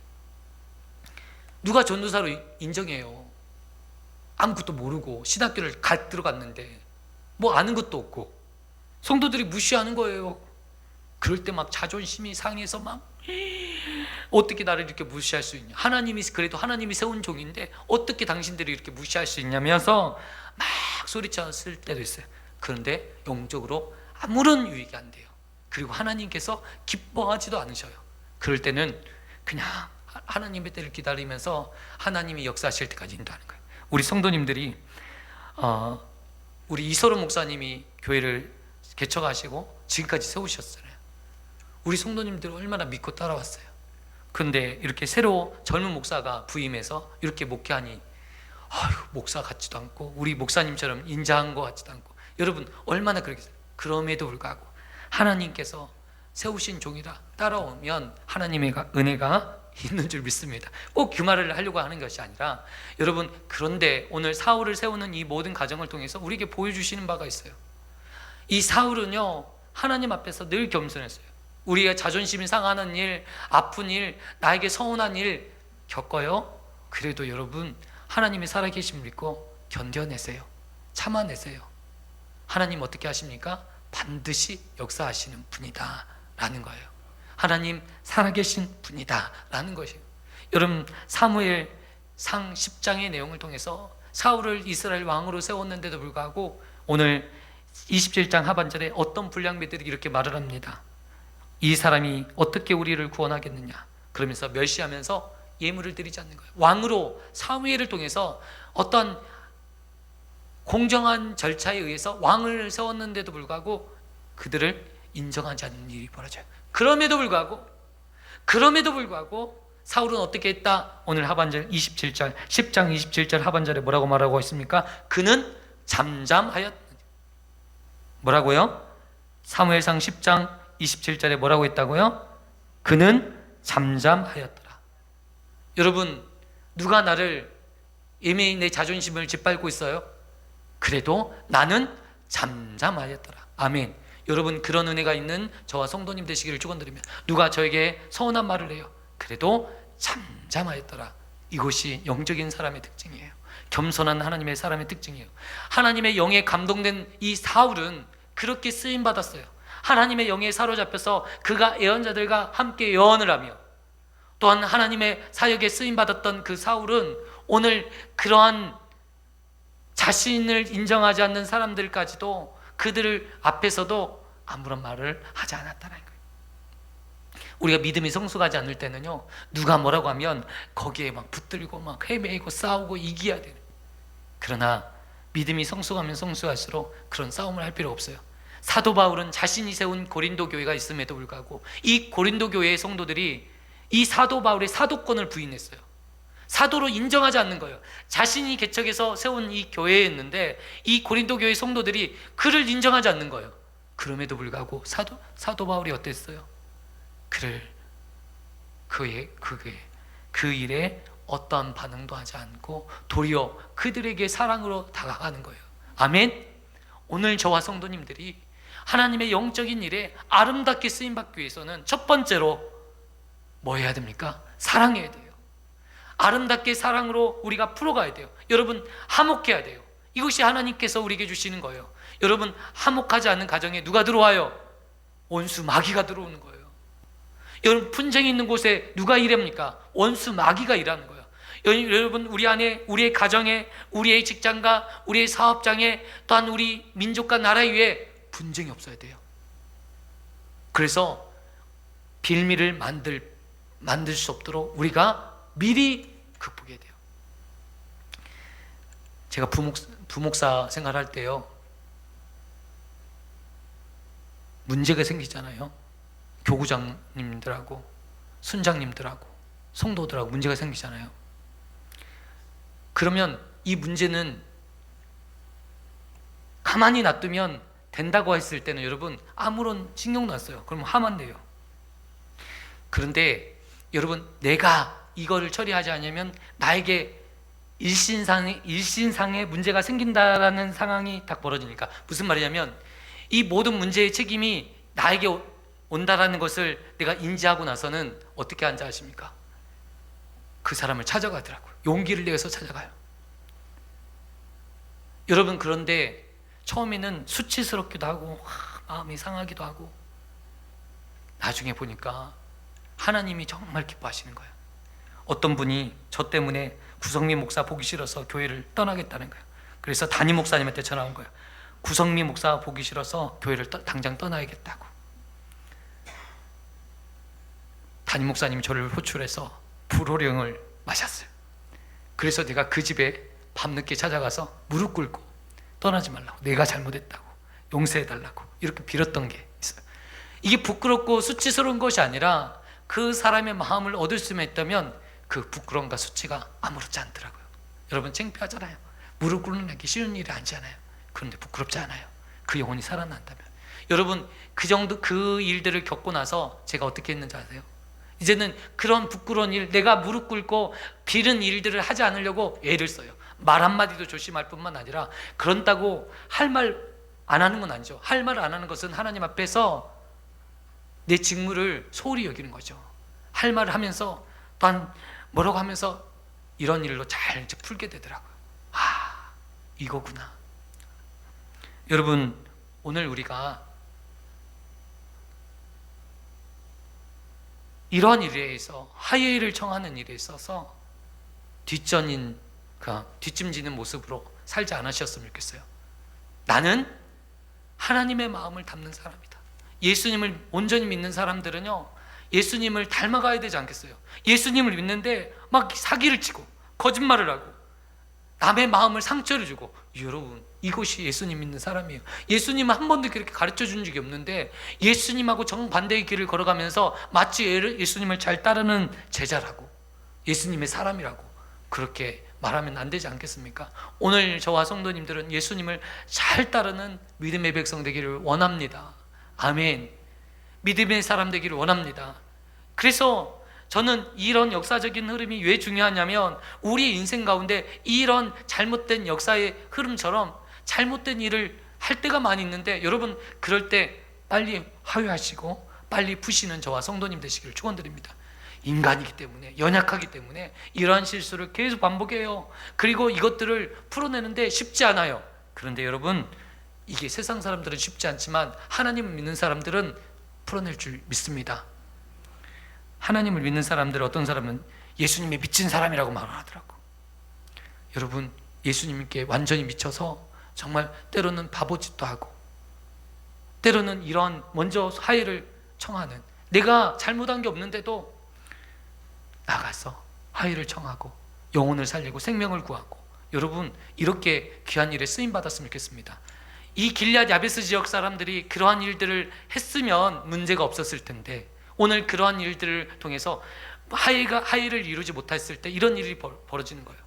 누가 전도사로 인정해요? 아무것도 모르고 신학교를 들어갔는데 뭐 아는 것도 없고 성도들이 무시하는 거예요. 그럴 때 막 자존심이 상해서 막 어떻게 나를 이렇게 무시할 수 있냐, 그래도 하나님이 세운 종인데 어떻게 당신들이 이렇게 무시할 수 있냐면서 막 소리쳤을 때도 있어요. 그런데 영적으로 아무런 유익이 안 돼요. 그리고 하나님께서 기뻐하지도 않으셔요. 그럴 때는 그냥 하나님의 때를 기다리면서 하나님이 역사하실 때까지 인도하는 거예요. 우리 성도님들이 우리 이소로 목사님이 교회를 개척하시고 지금까지 세우셨잖아요. 우리 성도님들 얼마나 믿고 따라왔어요. 그런데 이렇게 새로 젊은 목사가 부임해서 이렇게 목회하니 목사 같지도 않고 우리 목사님처럼 인자한 것 같지도 않고, 여러분 얼마나 그렇겠어요. 그럼에도 불구하고 하나님께서 세우신 종이라 따라오면 하나님의 은혜가 있는 줄 믿습니다. 꼭 그 말을 하려고 하는 것이 아니라, 여러분 그런데 오늘 사울을 세우는 이 모든 과정을 통해서 우리에게 보여주시는 바가 있어요. 이 사울은요 하나님 앞에서 늘 겸손했어요. 우리가 자존심이 상하는 일, 아픈 일, 나에게 서운한 일 겪어요. 그래도 여러분 하나님이 살아계심을 믿고 견뎌내세요. 참아내세요. 하나님 어떻게 하십니까? 반드시 역사하시는 분이다 라는 거예요. 하나님 살아계신 분이다 라는 것이에요. 여러분 사무엘상 10장의 내용을 통해서 사울을 이스라엘 왕으로 세웠는데도 불구하고 오늘 27장 하반절에 어떤 불량배들이 이렇게 말을 합니다. 이 사람이 어떻게 우리를 구원하겠느냐 그러면서 멸시하면서 예물을 드리지 않는 거예요. 왕으로 사무엘을 통해서 어떤 공정한 절차에 의해서 왕을 세웠는데도 불구하고 그들을 인정하지 않는 일이 벌어져요. 그럼에도 불구하고 사울은 어떻게 했다? 오늘 하반절 27절 10장 27절 하반절에 뭐라고 말하고 있습니까? 그는 잠잠하였. 뭐라고요? 사무엘상 10장 27절에 뭐라고 했다고요? 그는 잠잠하였더라. 여러분 누가 나를 애매히 내 자존심을 짓밟고 있어요? 그래도 나는 잠잠하였더라. 아멘. 여러분 그런 은혜가 있는 저와 성도님 되시기를 축원드립니다. 누가 저에게 서운한 말을 해요. 그래도 잠잠하였더라. 이것이 영적인 사람의 특징이에요. 겸손한 하나님의 사람의 특징이에요. 하나님의 영에 감동된 이 사울은 그렇게 쓰임받았어요. 하나님의 영에 사로잡혀서 그가 예언자들과 함께 예언을 하며, 또한 하나님의 사역에 쓰임받았던 그 사울은 오늘 그러한 자신을 인정하지 않는 사람들까지도 그들을 앞에서도 아무런 말을 하지 않았다는 거예요. 우리가 믿음이 성숙하지 않을 때는요 누가 뭐라고 하면 거기에 막 붙들고 막 헤매고 싸우고 이겨야 돼요. 그러나 믿음이 성숙하면 성숙할수록 그런 싸움을 할 필요 없어요. 사도 바울은 자신이 세운 고린도 교회가 있음에도 불구하고 이 고린도 교회의 성도들이 이 사도 바울의 사도권을 부인했어요. 사도로 인정하지 않는 거예요. 자신이 개척해서 세운 이 교회였는데 이 고린도 교회 성도들이 그를 인정하지 않는 거예요. 그럼에도 불구하고 사도 바울이 어땠어요? 그를 그 일에 어떠한 반응도 하지 않고 도리어 그들에게 사랑으로 다가가는 거예요. 아멘. 오늘 저와 성도님들이 하나님의 영적인 일에 아름답게 쓰임받기 위해서는 첫 번째로 뭐 해야 됩니까? 사랑해야 돼요. 아름답게 사랑으로 우리가 풀어가야 돼요. 여러분, 화목해야 돼요. 이것이 하나님께서 우리에게 주시는 거예요. 여러분, 화목하지 않는 가정에 누가 들어와요? 원수 마귀가 들어오는 거예요. 여러분, 분쟁이 있는 곳에 누가 일합니까? 원수 마귀가 일하는 거예요. 여러분, 우리 안에, 우리의 가정에, 우리의 직장과 우리의 사업장에, 또한 우리 민족과 나라 위에 분쟁이 없어야 돼요. 그래서 빌미를 만들 수 없도록 우리가 미리 극복해야 돼요. 제가 부목사 생활할 때요, 문제가 생기잖아요. 교구장님들하고 순장님들하고 성도들하고 문제가 생기잖아요. 그러면 이 문제는 가만히 놔두면 된다고 했을 때는 여러분 아무런 신경도 안 써요. 그럼 하면 돼요. 그런데 여러분, 내가 이거를 처리하지 않으면 나에게 일신상의 문제가 생긴다라는 상황이 딱 벌어지니까, 무슨 말이냐면 이 모든 문제의 책임이 나에게 온다라는 것을 내가 인지하고 나서는 어떻게 하는지 아십니까? 그 사람을 찾아가더라고요. 용기를 내서 찾아가요. 여러분, 그런데 처음에는 수치스럽기도 하고 마음이 상하기도 하고, 나중에 보니까 하나님이 정말 기뻐하시는 거예요. 어떤 분이 저 때문에 구성민 목사 보기 싫어서 교회를 떠나겠다는 거예요. 그래서 담임 목사님한테 전화 온 거예요. 구성민 목사 보기 싫어서 교회를 당장 떠나야겠다고. 담임 목사님이 저를 호출해서 불호령을 마셨어요. 그래서 내가 그 집에 밤늦게 찾아가서 무릎 꿇고 떠나지 말라고, 내가 잘못했다고, 용서해달라고 이렇게 빌었던 게 있어요. 이게 부끄럽고 수치스러운 것이 아니라 그 사람의 마음을 얻을 수만 있다면 그 부끄러움과 수치가 아무렇지 않더라고요. 여러분, 창피하잖아요. 무릎 꿇는 게 쉬운 일이 아니잖아요. 그런데 부끄럽지 않아요. 그 영혼이 살아난다면. 여러분, 그 정도 그 일들을 겪고 나서 제가 어떻게 했는지 아세요? 이제는 그런 부끄러운 일, 내가 무릎 꿇고 빌은 일들을 하지 않으려고 애를 써요. 말 한마디도 조심할 뿐만 아니라, 그런다고 할 말 안 하는 건 아니죠. 할 말 안 하는 것은 하나님 앞에서 내 직무를 소홀히 여기는 거죠. 할 말을 하면서 또한 뭐라고 하면서 이런 일로 잘 이제 풀게 되더라고요. 아, 이거구나. 여러분, 오늘 우리가 이러한 일에 있어 화해를 청하는 일에 있어서 뒷짐지는 모습으로 살지 않으셨으면 좋겠어요. 나는 하나님의 마음을 담는 사람이다. 예수님을 온전히 믿는 사람들은요, 예수님을 닮아가야 되지 않겠어요? 예수님을 믿는데 막 사기를 치고 거짓말을 하고 남의 마음을 상처를 주고, 여러분, 이것이 예수님 믿는 사람이에요. 예수님은 한 번도 그렇게 가르쳐 준 적이 없는데 예수님하고 정반대의 길을 걸어가면서 마치 예수님을 잘 따르는 제자라고, 예수님의 사람이라고 그렇게 말하면 안 되지 않겠습니까? 오늘 저와 성도님들은 예수님을 잘 따르는 믿음의 백성 되기를 원합니다. 아멘. 믿음의 사람 되기를 원합니다. 그래서 저는 이런 역사적인 흐름이 왜 중요하냐면, 우리 인생 가운데 이런 잘못된 역사의 흐름처럼 잘못된 일을 할 때가 많이 있는데, 여러분, 그럴 때 빨리 화해하시고 빨리 푸시는 저와 성도님 되시기를 축원드립니다. 인간이기 때문에, 연약하기 때문에 이러한 실수를 계속 반복해요. 그리고 이것들을 풀어내는데 쉽지 않아요. 그런데 여러분, 이게 세상 사람들은 쉽지 않지만 하나님을 믿는 사람들은 풀어낼 줄 믿습니다. 하나님을 믿는 사람들, 어떤 사람은 예수님에 미친 사람이라고 말하더라고. 여러분, 예수님께 완전히 미쳐서 정말 때로는 바보짓도 하고, 때로는 이런 먼저 화해를 청하는, 내가 잘못한 게 없는데도 나가서 화해를 청하고 영혼을 살리고 생명을 구하고, 여러분, 이렇게 귀한 일에 쓰임 받았으면 좋겠습니다. 이 길앗 야베스 지역 사람들이 그러한 일들을 했으면 문제가 없었을 텐데, 오늘 그러한 일들을 통해서 화해를 이루지 못했을 때 이런 일이 벌어지는 거예요.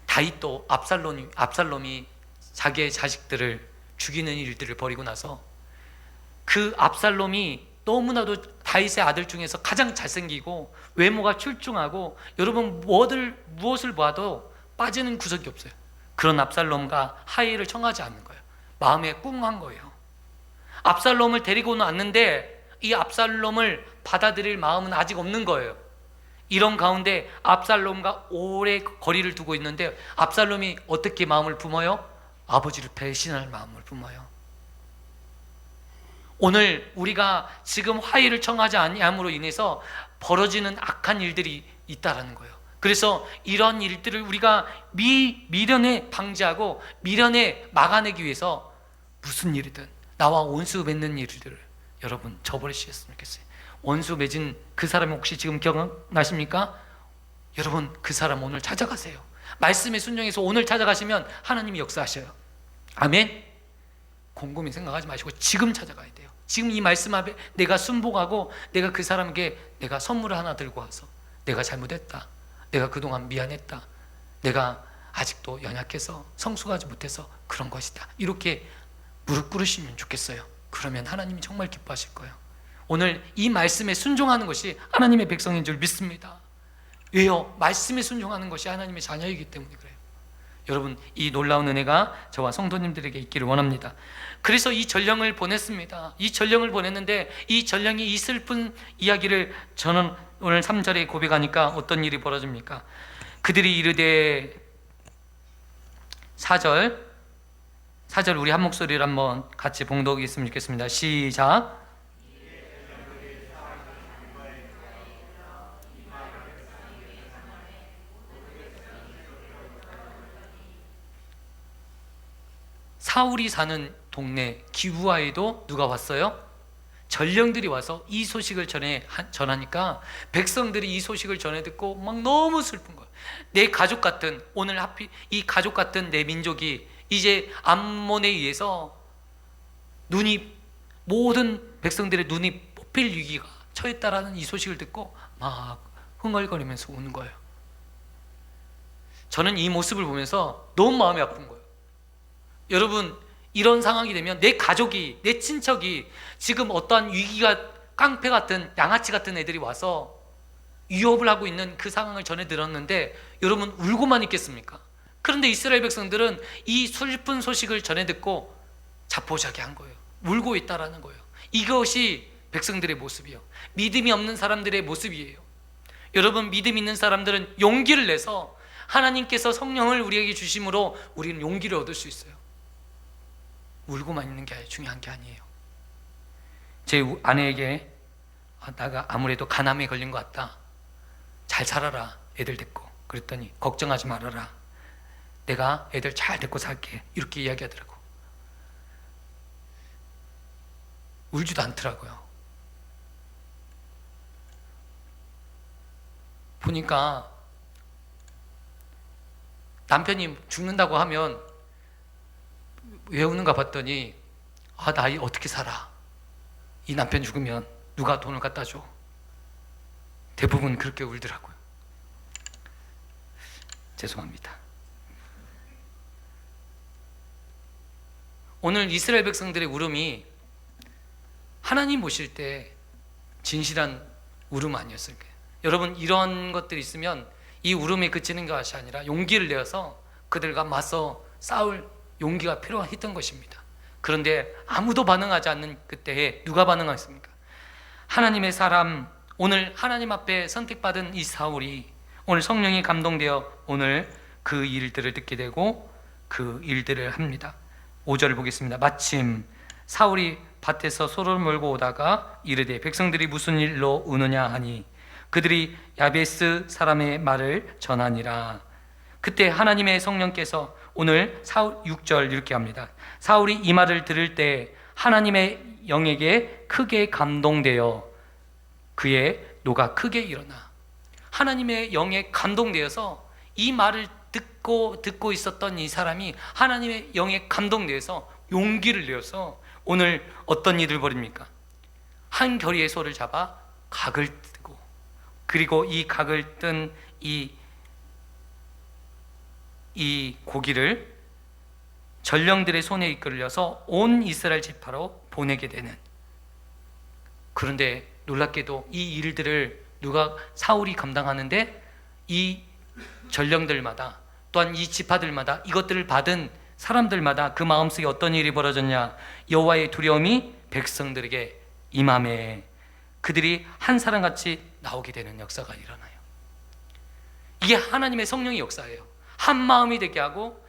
다윗도 압살롬이 자기의 자식들을 죽이는 일들을 벌이고 나서, 그 압살롬이 너무나도 다윗의 아들 중에서 가장 잘생기고 외모가 출중하고, 여러분, 무엇을 봐도 빠지는 구석이 없어요. 그런 압살롬과 화해를 청하지 않는 거예요. 마음에 꿍한 거예요. 압살롬을 데리고는 왔는데 이 압살롬을 받아들일 마음은 아직 없는 거예요. 이런 가운데 압살롬과 오래 거리를 두고 있는데 압살롬이 어떻게 마음을 품어요? 아버지를 배신할 마음을 품어요. 오늘 우리가 지금 화해를 청하지 아니함으로 인해서 벌어지는 악한 일들이 있다라는 거예요. 그래서 이런 일들을 우리가 미련에 방지하고 미련에 막아내기 위해서 무슨 일이든 나와 원수 맺는 일들을 여러분 저버리셨으면 좋겠어요. 원수 맺은 그 사람이 혹시 지금 기억나십니까? 여러분 그 사람 오늘 찾아가세요. 말씀에 순종해서 오늘 찾아가시면 하나님이 역사하셔요. 아멘. 곰곰이 생각하지 마시고 지금 찾아가야 돼요. 지금 이 말씀 앞에 내가 순복하고 내가 그 사람에게 내가 선물을 하나 들고 와서 내가 잘못했다, 내가 그동안 미안했다, 내가 아직도 연약해서 성숙하지 못해서 그런 것이다, 이렇게 무릎 꿇으시면 좋겠어요. 그러면 하나님이 정말 기뻐하실 거예요. 오늘 이 말씀에 순종하는 것이 하나님의 백성인 줄 믿습니다. 왜요? 말씀에 순종하는 것이 하나님의 자녀이기 때문에 그래요. 여러분 이 놀라운 은혜가 저와 성도님들에게 있기를 원합니다. 그래서 이 전령을 보냈습니다. 이 전령을 보냈는데 이 전령이 이 슬픈 이야기를 저는 오늘 3절에 고백하니까 어떤 일이 벌어집니까? 그들이 이르되 4절 우리 한 목소리를 한번 같이 봉독했으면 좋겠습니다. 시작. 사울이 사는 동네 기브아에도 누가 왔어요? 전령들이 와서 이 소식을 전하니까 백성들이 이 소식을 전해 듣고 막 너무 슬픈 거예요. 내 가족 같은, 오늘 하필 이 가족 같은 내 민족이 이제 암몬에 의해서 모든 백성들의 눈이 뽑힐 위기가 처했다라는 이 소식을 듣고 막 흥얼거리면서 우는 거예요. 저는 이 모습을 보면서 너무 마음이 아픈 거예요. 여러분 이런 상황이 되면 내 가족이, 내 친척이 지금 어떠한 위기가, 깡패 같은 양아치 같은 애들이 와서 위협을 하고 있는 그 상황을 전해 들었는데 여러분 울고만 있겠습니까? 그런데 이스라엘 백성들은 이 슬픈 소식을 전해 듣고 자포자기한 거예요. 울고 있다라는 거예요. 이것이 백성들의 모습이에요. 믿음이 없는 사람들의 모습이에요. 여러분 믿음 있는 사람들은 용기를 내서 하나님께서 성령을 우리에게 주심으로 우리는 용기를 얻을 수 있어요. 울고만 있는 게 중요한 게 아니에요. 제 아내에게 내가 아무래도 간암에 걸린 것 같다, 잘 살아라 애들 데리고, 그랬더니 걱정하지 말아라, 내가 애들 잘 데리고 살게, 이렇게 이야기하더라고. 울지도 않더라고요. 보니까 남편이 죽는다고 하면 왜 우는가 봤더니 나 어떻게 살아? 이 남편 죽으면 누가 돈을 갖다 줘? 대부분 그렇게 울더라고요. 죄송합니다. 오늘 이스라엘 백성들의 울음이 하나님 보실 때 진실한 울음 아니었을까요? 여러분 이런 것들이 있으면 이 울음이 그치는 것이 아니라 용기를 내어서 그들과 맞서 싸울 용기가 필요했던 것입니다. 그런데 아무도 반응하지 않는 그때에 누가 반응했습니까? 하나님의 사람, 오늘 하나님 앞에 선택받은 이 사울이 오늘 성령이 감동되어 오늘 그 일들을 듣게 되고 그 일들을 합니다. 5절을 보겠습니다. 마침 사울이 밭에서 소를 몰고 오다가 이르되 백성들이 무슨 일로 우느냐 하니 그들이 야베스 사람의 말을 전하니라. 그때 하나님의 성령께서 오늘 6절 이렇게 합니다. 사울이 이 말을 들을 때 하나님의 영에게 크게 감동되어 그의 노가 크게 일어나. 하나님의 영에 감동되어서 이 말을 듣고 있었던 이 사람이 하나님의 영에 감동되어서 용기를 내어서 오늘 어떤 일을 벌입니까? 한 겨리의 소를 잡아 각을 뜨고, 그리고 이 각을 뜬 이 고기를 전령들의 손에 이끌려서 온 이스라엘 지파로 보내게 되는. 그런데 놀랍게도 이 일들을 사울이 감당하는데 이 전령들마다 또한 이 지파들마다 이것들을 받은 사람들마다 그 마음속에 어떤 일이 벌어졌냐? 여호와의 두려움이 백성들에게 임하매 그들이 한 사람같이 나오게 되는 역사가 일어나요. 이게 하나님의 성령의 역사예요. 한 마음이 되게 하고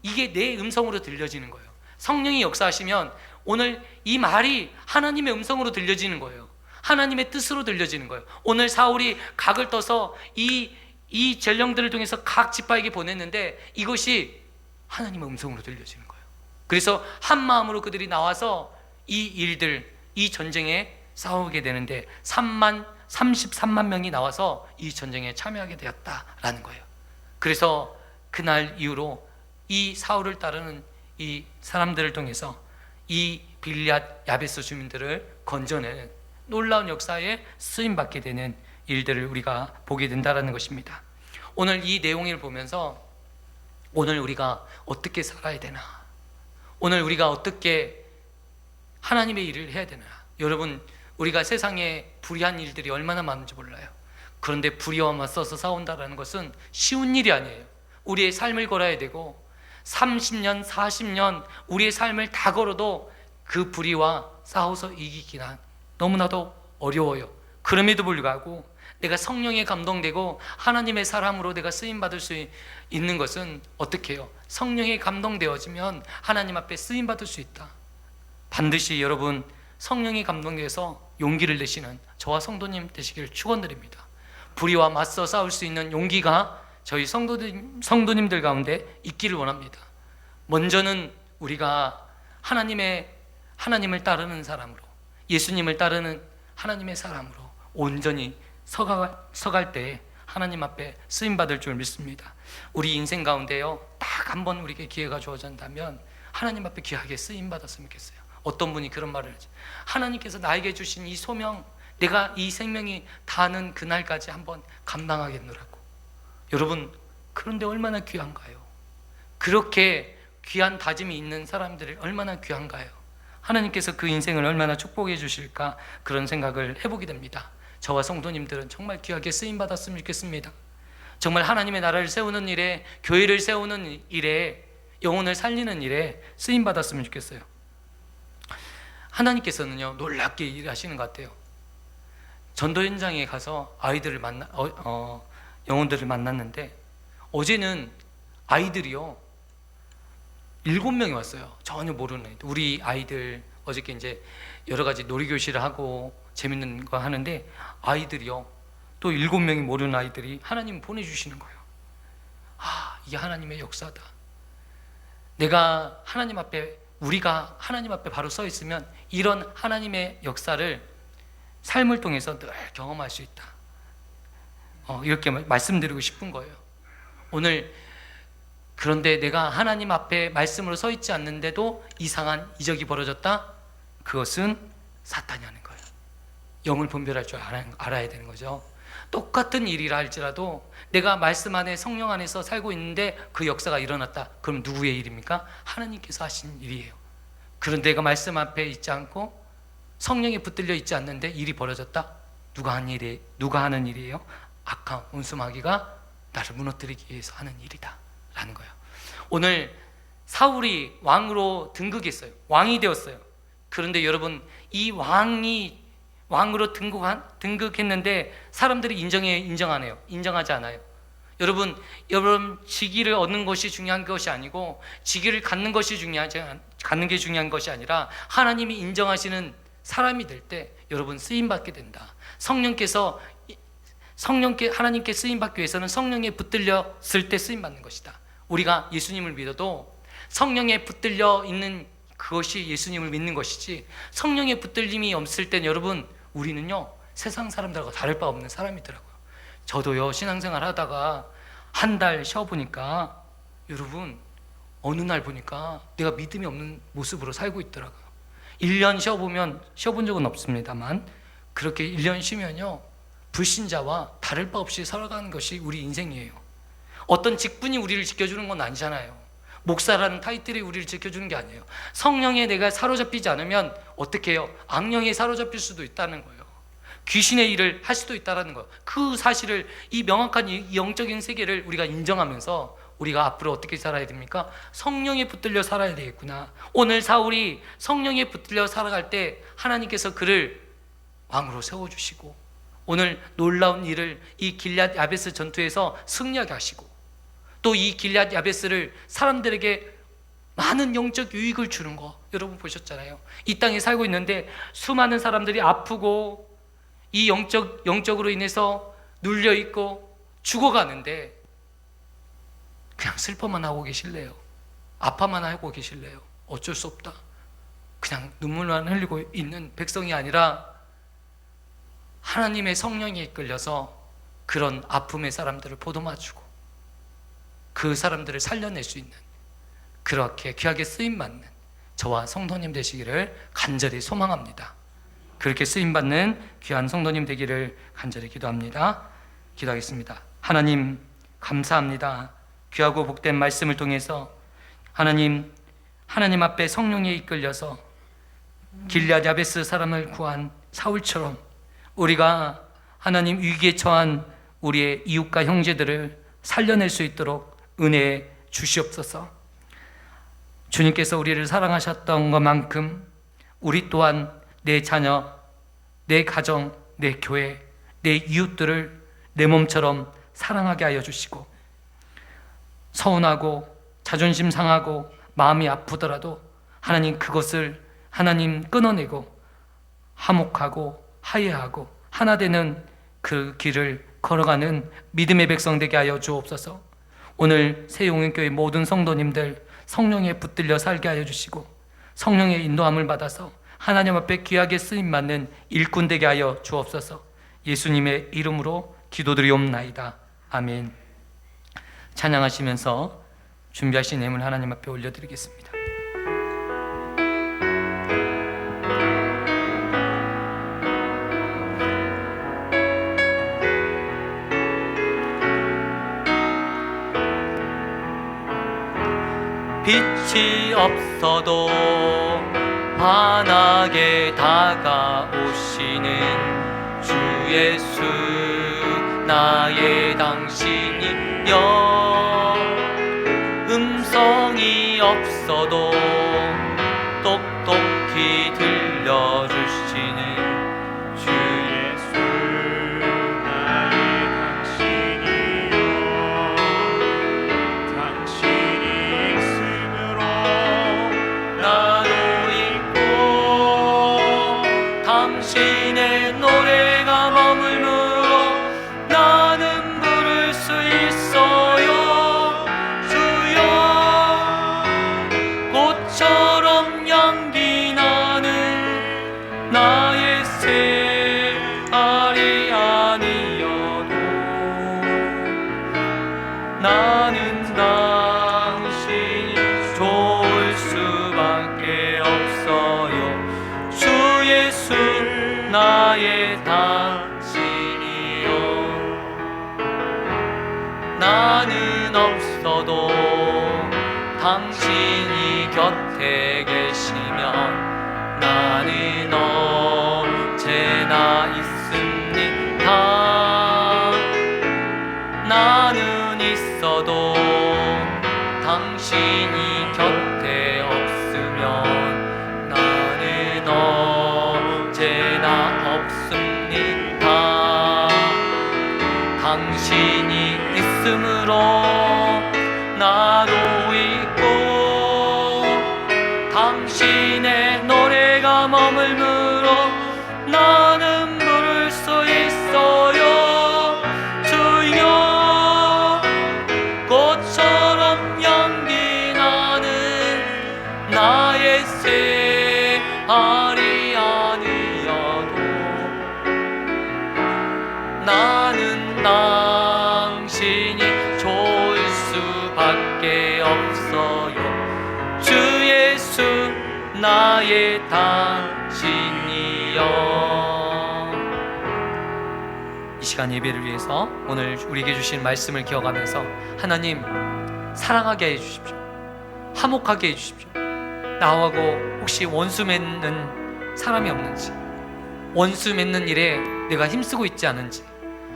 이게 내 음성으로 들려지는 거예요. 성령이 역사하시면 오늘 이 말이 하나님의 음성으로 들려지는 거예요. 하나님의 뜻으로 들려지는 거예요. 오늘 사울이 각을 떠서 이 전령들을 통해서 각 지파에게 보냈는데 이것이 하나님의 음성으로 들려지는 거예요. 그래서 한 마음으로 그들이 나와서 이 전쟁에 싸우게 되는데 33만 명이 나와서 이 전쟁에 참여하게 되었다라는 거예요. 그래서 그날 이후로 이 사울을 따르는 이 사람들을 통해서 이 빌앗 야베스 주민들을 건져내는 놀라운 역사에 쓰임받게 되는 일들을 우리가 보게 된다는 것입니다. 오늘 이 내용을 보면서 오늘 우리가 어떻게 살아야 되나, 오늘 우리가 어떻게 하나님의 일을 해야 되나. 여러분, 우리가 세상에 불의한 일들이 얼마나 많은지 몰라요. 그런데 불의와 맞서서 싸운다는 것은 쉬운 일이 아니에요. 우리의 삶을 걸어야 되고 30년, 40년 우리의 삶을 다 걸어도 그 불의와 싸워서 이기기는 너무나도 어려워요. 그럼에도 불구하고 내가 성령에 감동되고 하나님의 사람으로 내가 쓰임받을 수 있는 것은 어떻게 해요? 성령에 감동되어지면 하나님 앞에 쓰임받을 수 있다. 반드시 여러분 성령이 감동돼서 용기를 내시는 저와 성도님 되시길 축원드립니다. 불의와 맞서 싸울 수 있는 용기가 저희 성도님들 가운데 있기를 원합니다. 먼저는 우리가 하나님을 따르는 사람으로, 예수님을 따르는 하나님의 사람으로 온전히 서갈 때 하나님 앞에 쓰임받을 줄 믿습니다. 우리 인생 가운데요, 딱 한 번 우리에게 기회가 주어진다면 하나님 앞에 귀하게 쓰임받았으면 좋겠어요. 어떤 분이 그런 말을 하죠. 하나님께서 나에게 주신 이 소명, 내가 이 생명이 닿는 그날까지 한번 감당하겠노라고. 여러분, 그런데 얼마나 귀한가요? 그렇게 귀한 다짐이 있는 사람들이 얼마나 귀한가요? 하나님께서 그 인생을 얼마나 축복해 주실까, 그런 생각을 해보게 됩니다. 저와 성도님들은 정말 귀하게 쓰임받았으면 좋겠습니다. 정말 하나님의 나라를 세우는 일에, 교회를 세우는 일에, 영혼을 살리는 일에 쓰임받았으면 좋겠어요. 하나님께서는요, 놀랍게 일하시는 것 같아요. 전도 현장에 가서 아이들을 영혼들을 만났는데, 어제는 아이들이요 7명이 왔어요. 전혀 모르는 아이들. 우리 아이들 어저께 이제 여러 가지 놀이교실을 하고 재밌는 거 하는데, 아이들이요 또 7명이 모르는 아이들이 하나님 보내주시는 거예요. 이게 하나님의 역사다. 우리가 하나님 앞에 바로 서 있으면 이런 하나님의 역사를 삶을 통해서 늘 경험할 수 있다. 이렇게 말씀드리고 싶은 거예요. 오늘 그런데 내가 하나님 앞에 말씀으로 서 있지 않는데도 이상한 이적이 벌어졌다? 그것은 사탄이 하는 거예요. 영을 분별할 줄 알아야 되는 거죠. 똑같은 일이라 할지라도 내가 말씀 안에, 성령 안에서 살고 있는데 그 역사가 일어났다. 그럼 누구의 일입니까? 하나님께서 하신 일이에요. 그런데 내가 말씀 앞에 있지 않고 성령에 붙들려 있지 않는데 일이 벌어졌다. 누가 하는 일이에요? 악한 원수마귀가 나를 무너뜨리기 위해서 하는 일이다 라는 거예요. 오늘 사울이 왕으로 등극했어요. 왕이 되었어요. 그런데 여러분, 이 왕으로 등극했는데 사람들이 인정하네요? 인정하지 않아요. 여러분 직위를 얻는 것이 중요한 것이 아니고, 직위를 갖는 게 중요한 것이 아니라 하나님이 인정하시는 사람이 될 때 여러분 쓰임받게 된다. 하나님께 쓰임받기 위해서는 성령에 붙들렸을 때 쓰임받는 것이다. 우리가 예수님을 믿어도 성령에 붙들려 있는 그것이 예수님을 믿는 것이지, 성령에 붙들림이 없을 땐 여러분 우리는요 세상 사람들하고 다를 바 없는 사람이더라고요. 저도요 신앙생활 하다가 한 달 쉬어보니까 여러분 어느 날 보니까 내가 믿음이 없는 모습으로 살고 있더라고요. 1년 쉬어본 적은 없습니다만, 그렇게 1년 쉬면요 불신자와 다를 바 없이 살아가는 것이 우리 인생이에요. 어떤 직분이 우리를 지켜주는 건 아니잖아요. 목사라는 타이틀이 우리를 지켜주는 게 아니에요. 성령에 내가 사로잡히지 않으면 어떻게 해요? 악령에 사로잡힐 수도 있다는 거예요. 귀신의 일을 할 수도 있다는 거예요. 그 사실을, 이 명확한 이 영적인 세계를 우리가 인정하면서 우리가 앞으로 어떻게 살아야 됩니까? 성령에 붙들려 살아야 되겠구나. 오늘 사울이 성령에 붙들려 살아갈 때 하나님께서 그를 왕으로 세워주시고, 오늘 놀라운 일을 이 길앗 야베스 전투에서 승리하게 하시고, 또 이 길앗 야베스를 사람들에게 많은 영적 유익을 주는 거 여러분 보셨잖아요. 이 땅에 살고 있는데 수많은 사람들이 아프고 이 영적으로 인해서 눌려 있고 죽어가는데 그냥 슬퍼만 하고 계실래요? 아파만 하고 계실래요? 어쩔 수 없다. 그냥 눈물만 흘리고 있는 백성이 아니라 하나님의 성령에 이끌려서 그런 아픔의 사람들을 보듬어주고 그 사람들을 살려낼 수 있는, 그렇게 귀하게 쓰임받는 저와 성도님 되시기를 간절히 소망합니다. 그렇게 쓰임받는 귀한 성도님 되기를 간절히 기도합니다. 기도하겠습니다. 하나님 감사합니다. 귀하고 복된 말씀을 통해서 하나님 앞에 성령에 이끌려서 길앗 야베스 사람을 구한 사울처럼 우리가 하나님 위기에 처한 우리의 이웃과 형제들을 살려낼 수 있도록 은혜 주시옵소서. 주님께서 우리를 사랑하셨던 것만큼 우리 또한 내 자녀, 내 가정, 내 교회, 내 이웃들을 내 몸처럼 사랑하게 하여 주시고, 서운하고 자존심 상하고 마음이 아프더라도 하나님 그것을 하나님 끊어내고 화목하고 화해하고 하나 되는 그 길을 걸어가는 믿음의 백성 되게 하여 주옵소서. 오늘 새용인교회 모든 성도님들 성령에 붙들려 살게 하여 주시고 성령의 인도함을 받아서 하나님 앞에 귀하게 쓰임받는 일꾼 되게 하여 주옵소서. 예수님의 이름으로 기도드리옵나이다. 아멘. 찬양하시면서 준비하신 예물 하나님 앞에 올려드리겠습니다. 빛이 없어도 환하게 다가오시는 주 예수, 나의 당신이여. 음성이 없어도 똑똑히 들려주시는 주 예수, 나의 당신이여. 당신이 있음으로 나도 있고 당신의 노래가 머물므로 나는 부를 수 있어요. 주여, 꽃처럼 향기 나는 나의 새알이 아니어도 나는 당신이 좋을 수밖에 없어요. 주 예수, 나의 당신이요. 나는 없어도 당신이 곁에 계시면 나는 언제나 있습니다. 나는 있어도 당신이 곁에 없으면 나는 언제나 없습니다. 당신이 있음으로 나도 있고 당신의 노래가 머물므로 나는 부를 수 있어요. 주여, 꽃처럼 향기 나는 나의 새알이 아니어도 나는 당신이 좋을 수밖에 없어요. 주 예수, 나의 당신이여. 이 시간 예배를 위해서 오늘 우리에게 주신 말씀을 기억하면서 하나님 사랑하게 해주십시오. 화목하게 해주십시오. 나하고 혹시 원수 맺는 사람이 없는지, 원수 맺는 일에 내가 힘쓰고 있지 않은지,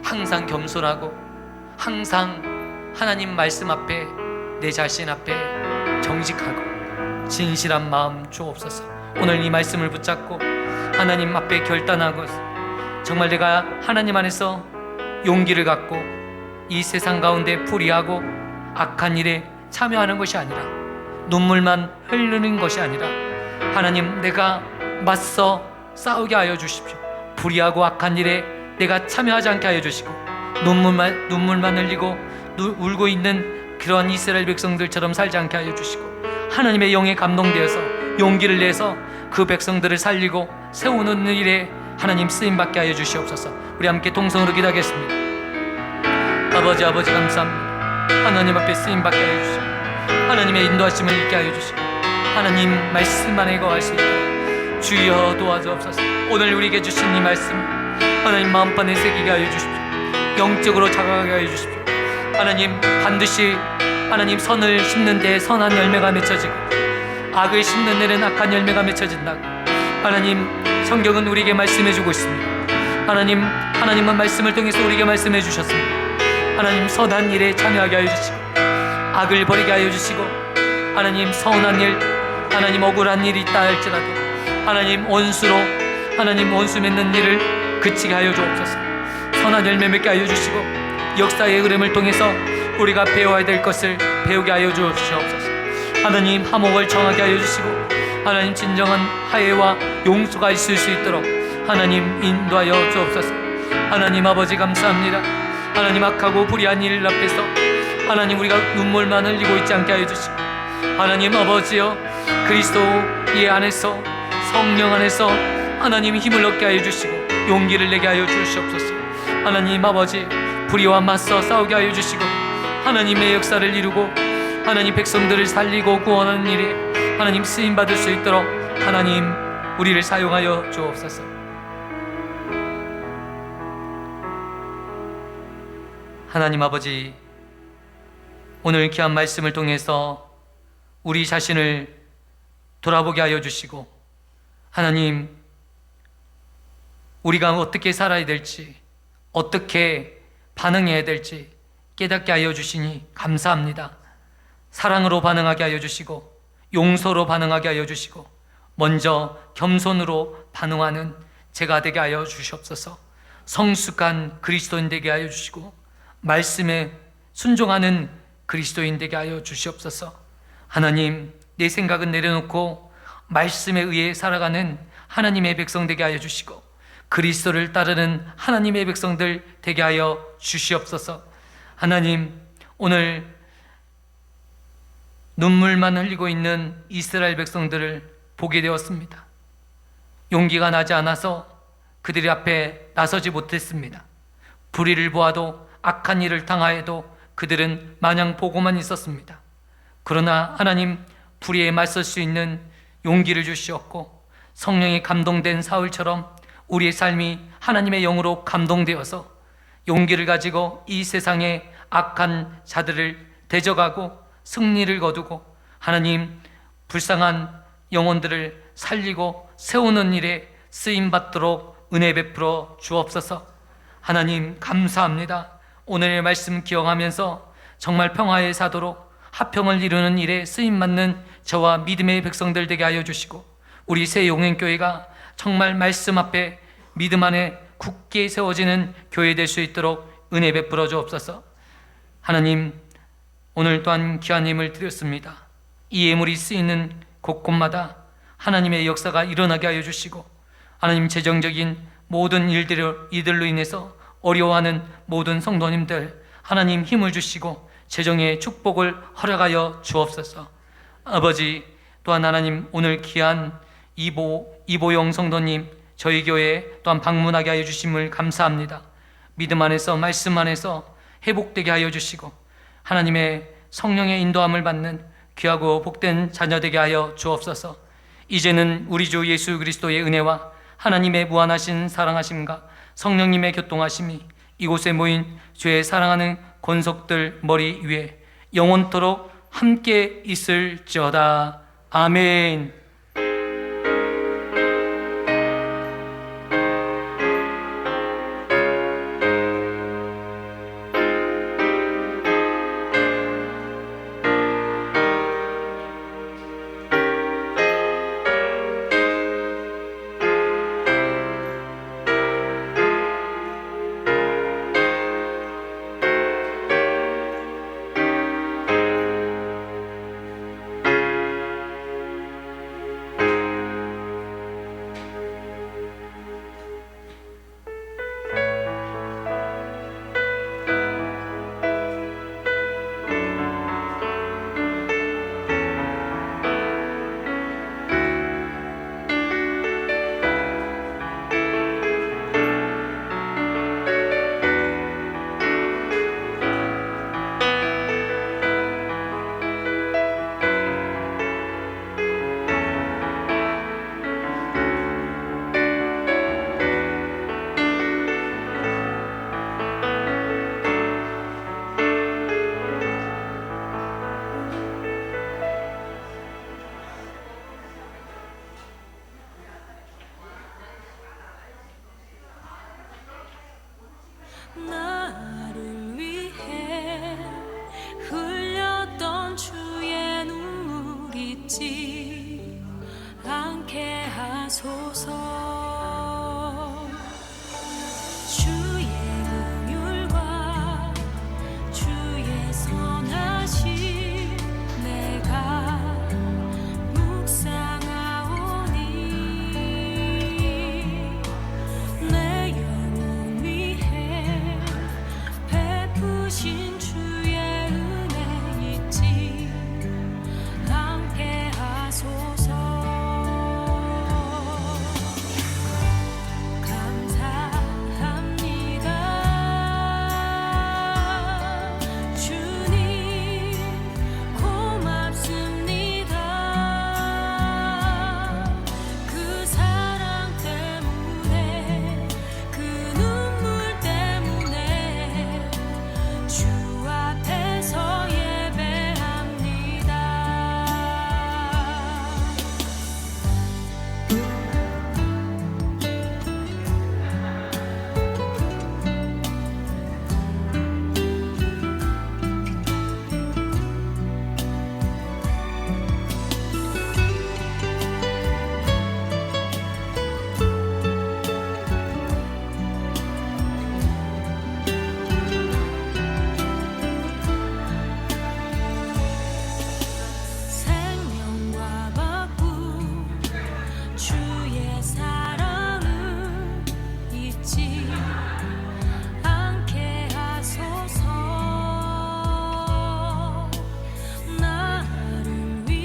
항상 겸손하고 항상 하나님 말씀 앞에 내 자신 앞에 정직하고 진실한 마음 주옵소서. 오늘 이 말씀을 붙잡고 하나님 앞에 결단하고 정말 내가 하나님 안에서 용기를 갖고 이 세상 가운데 불의하고 악한 일에 참여하는 것이 아니라, 눈물만 흘리는 것이 아니라, 하나님, 내가 맞서 싸우게 하여 주십시오. 불의하고 악한 일에 내가 참여하지 않게 하여 주시고, 눈물만 흘리고 울고 있는 그러한 이스라엘 백성들처럼 살지 않게 하여 주시고, 하나님의 영에 감동되어서 용기를 내서 그 백성들을 살리고 세우는 일에 하나님 쓰임받게 하여 주시옵소서. 우리 함께 동성으로 기도하겠습니다. 아버지 감사합니다. 하나님 앞에 쓰임받게 하여 주시고, 하나님의 인도하심을 잊게 하여 주시고, 하나님 말씀 안에 거할 수 있도록 주여 도와주옵소서. 오늘 우리에게 주신 이 말씀 하나님 마음판에 새기게 하여 주십시오. 영적으로 자각하게 하여 주십시오. 하나님, 반드시 하나님 선을 심는 데 선한 열매가 맺혀지고 악을 심는 데는 악한 열매가 맺혀진다고 하나님 성경은 우리에게 말씀해 주고 있습니다. 하나님은 말씀을 통해서 우리에게 말씀해 주셨습니다. 하나님, 선한 일에 참여하게 하여 주시고 악을 버리게 하여 주시고, 하나님 서운한 일, 하나님 억울한 일이 있다 할지라도 하나님 원수로 하나님 원수 맺는 일을 그치게 하여 주옵소서. 선한 열매 맺게 하여 주시고, 역사의 흐름을 통해서 우리가 배워야 될 것을 배우게 하여 주시옵소서. 하나님, 화목을 청하게 하여 주시고, 하나님 진정한 화해와 용서가 있을 수 있도록 하나님 인도하여 주옵소서. 하나님 아버지 감사합니다. 하나님, 악하고 불의한 일 앞에서 하나님 우리가 눈물만 흘리고 있지 않게 하여 주시고, 하나님 아버지여, 그리스도의 안에서 성령 안에서 하나님 힘을 얻게 하여 주시고 용기를 내게 하여 주시옵소서. 하나님 아버지, 불의와 맞서 싸우게 하여 주시고 하나님의 역사를 이루고 하나님 백성들을 살리고 구원하는 일에 하나님 쓰임받을 수 있도록 하나님 우리를 사용하여 주옵소서. 하나님 아버지, 오늘 귀한 말씀을 통해서 우리 자신을 돌아보게 하여 주시고, 하나님, 우리가 어떻게 살아야 될지, 어떻게 반응해야 될지 깨닫게 하여 주시니 감사합니다. 사랑으로 반응하게 하여 주시고, 용서로 반응하게 하여 주시고, 먼저 겸손으로 반응하는 제가 되게 하여 주시옵소서. 성숙한 그리스도인 되게 하여 주시고, 말씀에 순종하는 그리스도인 되게 하여 주시옵소서. 하나님, 내 생각은 내려놓고 말씀에 의해 살아가는 하나님의 백성 되게 하여 주시고, 그리스도를 따르는 하나님의 백성들 되게 하여 주시옵소서. 하나님, 오늘 눈물만 흘리고 있는 이스라엘 백성들을 보게 되었습니다. 용기가 나지 않아서 그들의 앞에 나서지 못했습니다. 불의를 보아도 악한 일을 당하여도 그들은 마냥 보고만 있었습니다. 그러나 하나님, 불의에 맞설 수 있는 용기를 주시었고, 성령에 감동된 사울처럼 우리의 삶이 하나님의 영으로 감동되어서 용기를 가지고 이 세상의 악한 자들을 대적하고 승리를 거두고 하나님 불쌍한 영혼들을 살리고 세우는 일에 쓰임받도록 은혜 베풀어 주옵소서. 하나님 감사합니다. 오늘의 말씀 기억하면서 정말 평화의 사도로 화평을 이루는 일에 쓰임받는 저와 믿음의 백성들 되게 하여 주시고, 우리 새용행교회가 정말 말씀 앞에 믿음 안에 굳게 세워지는 교회 될 수 있도록 은혜 베풀어 주옵소서. 하나님, 오늘 또한 귀한 예물 드렸습니다. 이 예물이 쓰이는 곳곳마다 하나님의 역사가 일어나게 하여 주시고, 하나님 재정적인 모든 이들로 인해서 어려워하는 모든 성도님들 하나님 힘을 주시고 재정의 축복을 허락하여 주옵소서. 아버지, 또한 하나님 오늘 귀한 이보영 성도님 저희 교회에 또한 방문하게 하여 주심을 감사합니다. 믿음 안에서 말씀 안에서 회복되게 하여 주시고 하나님의 성령의 인도함을 받는 귀하고 복된 자녀 되게 하여 주옵소서. 이제는 우리 주 예수 그리스도의 은혜와 하나님의 무한하신 사랑하심과 성령님의 교통하심이 이곳에 모인 주의 사랑하는 권속들 머리 위에 영원토록 함께 있을지어다. 아멘. 하소서. 주의 긍휼과 주의 선하심 내가 묵상하오니 내 영혼 위해 베푸신 주의 은혜 잊지 않게 하소서. 감사합니다. 주님 고맙습니다. 그 사랑 때문에 그 눈물 때문에 주 앞에서 예배합니다. 생명과 바꿈 주의 사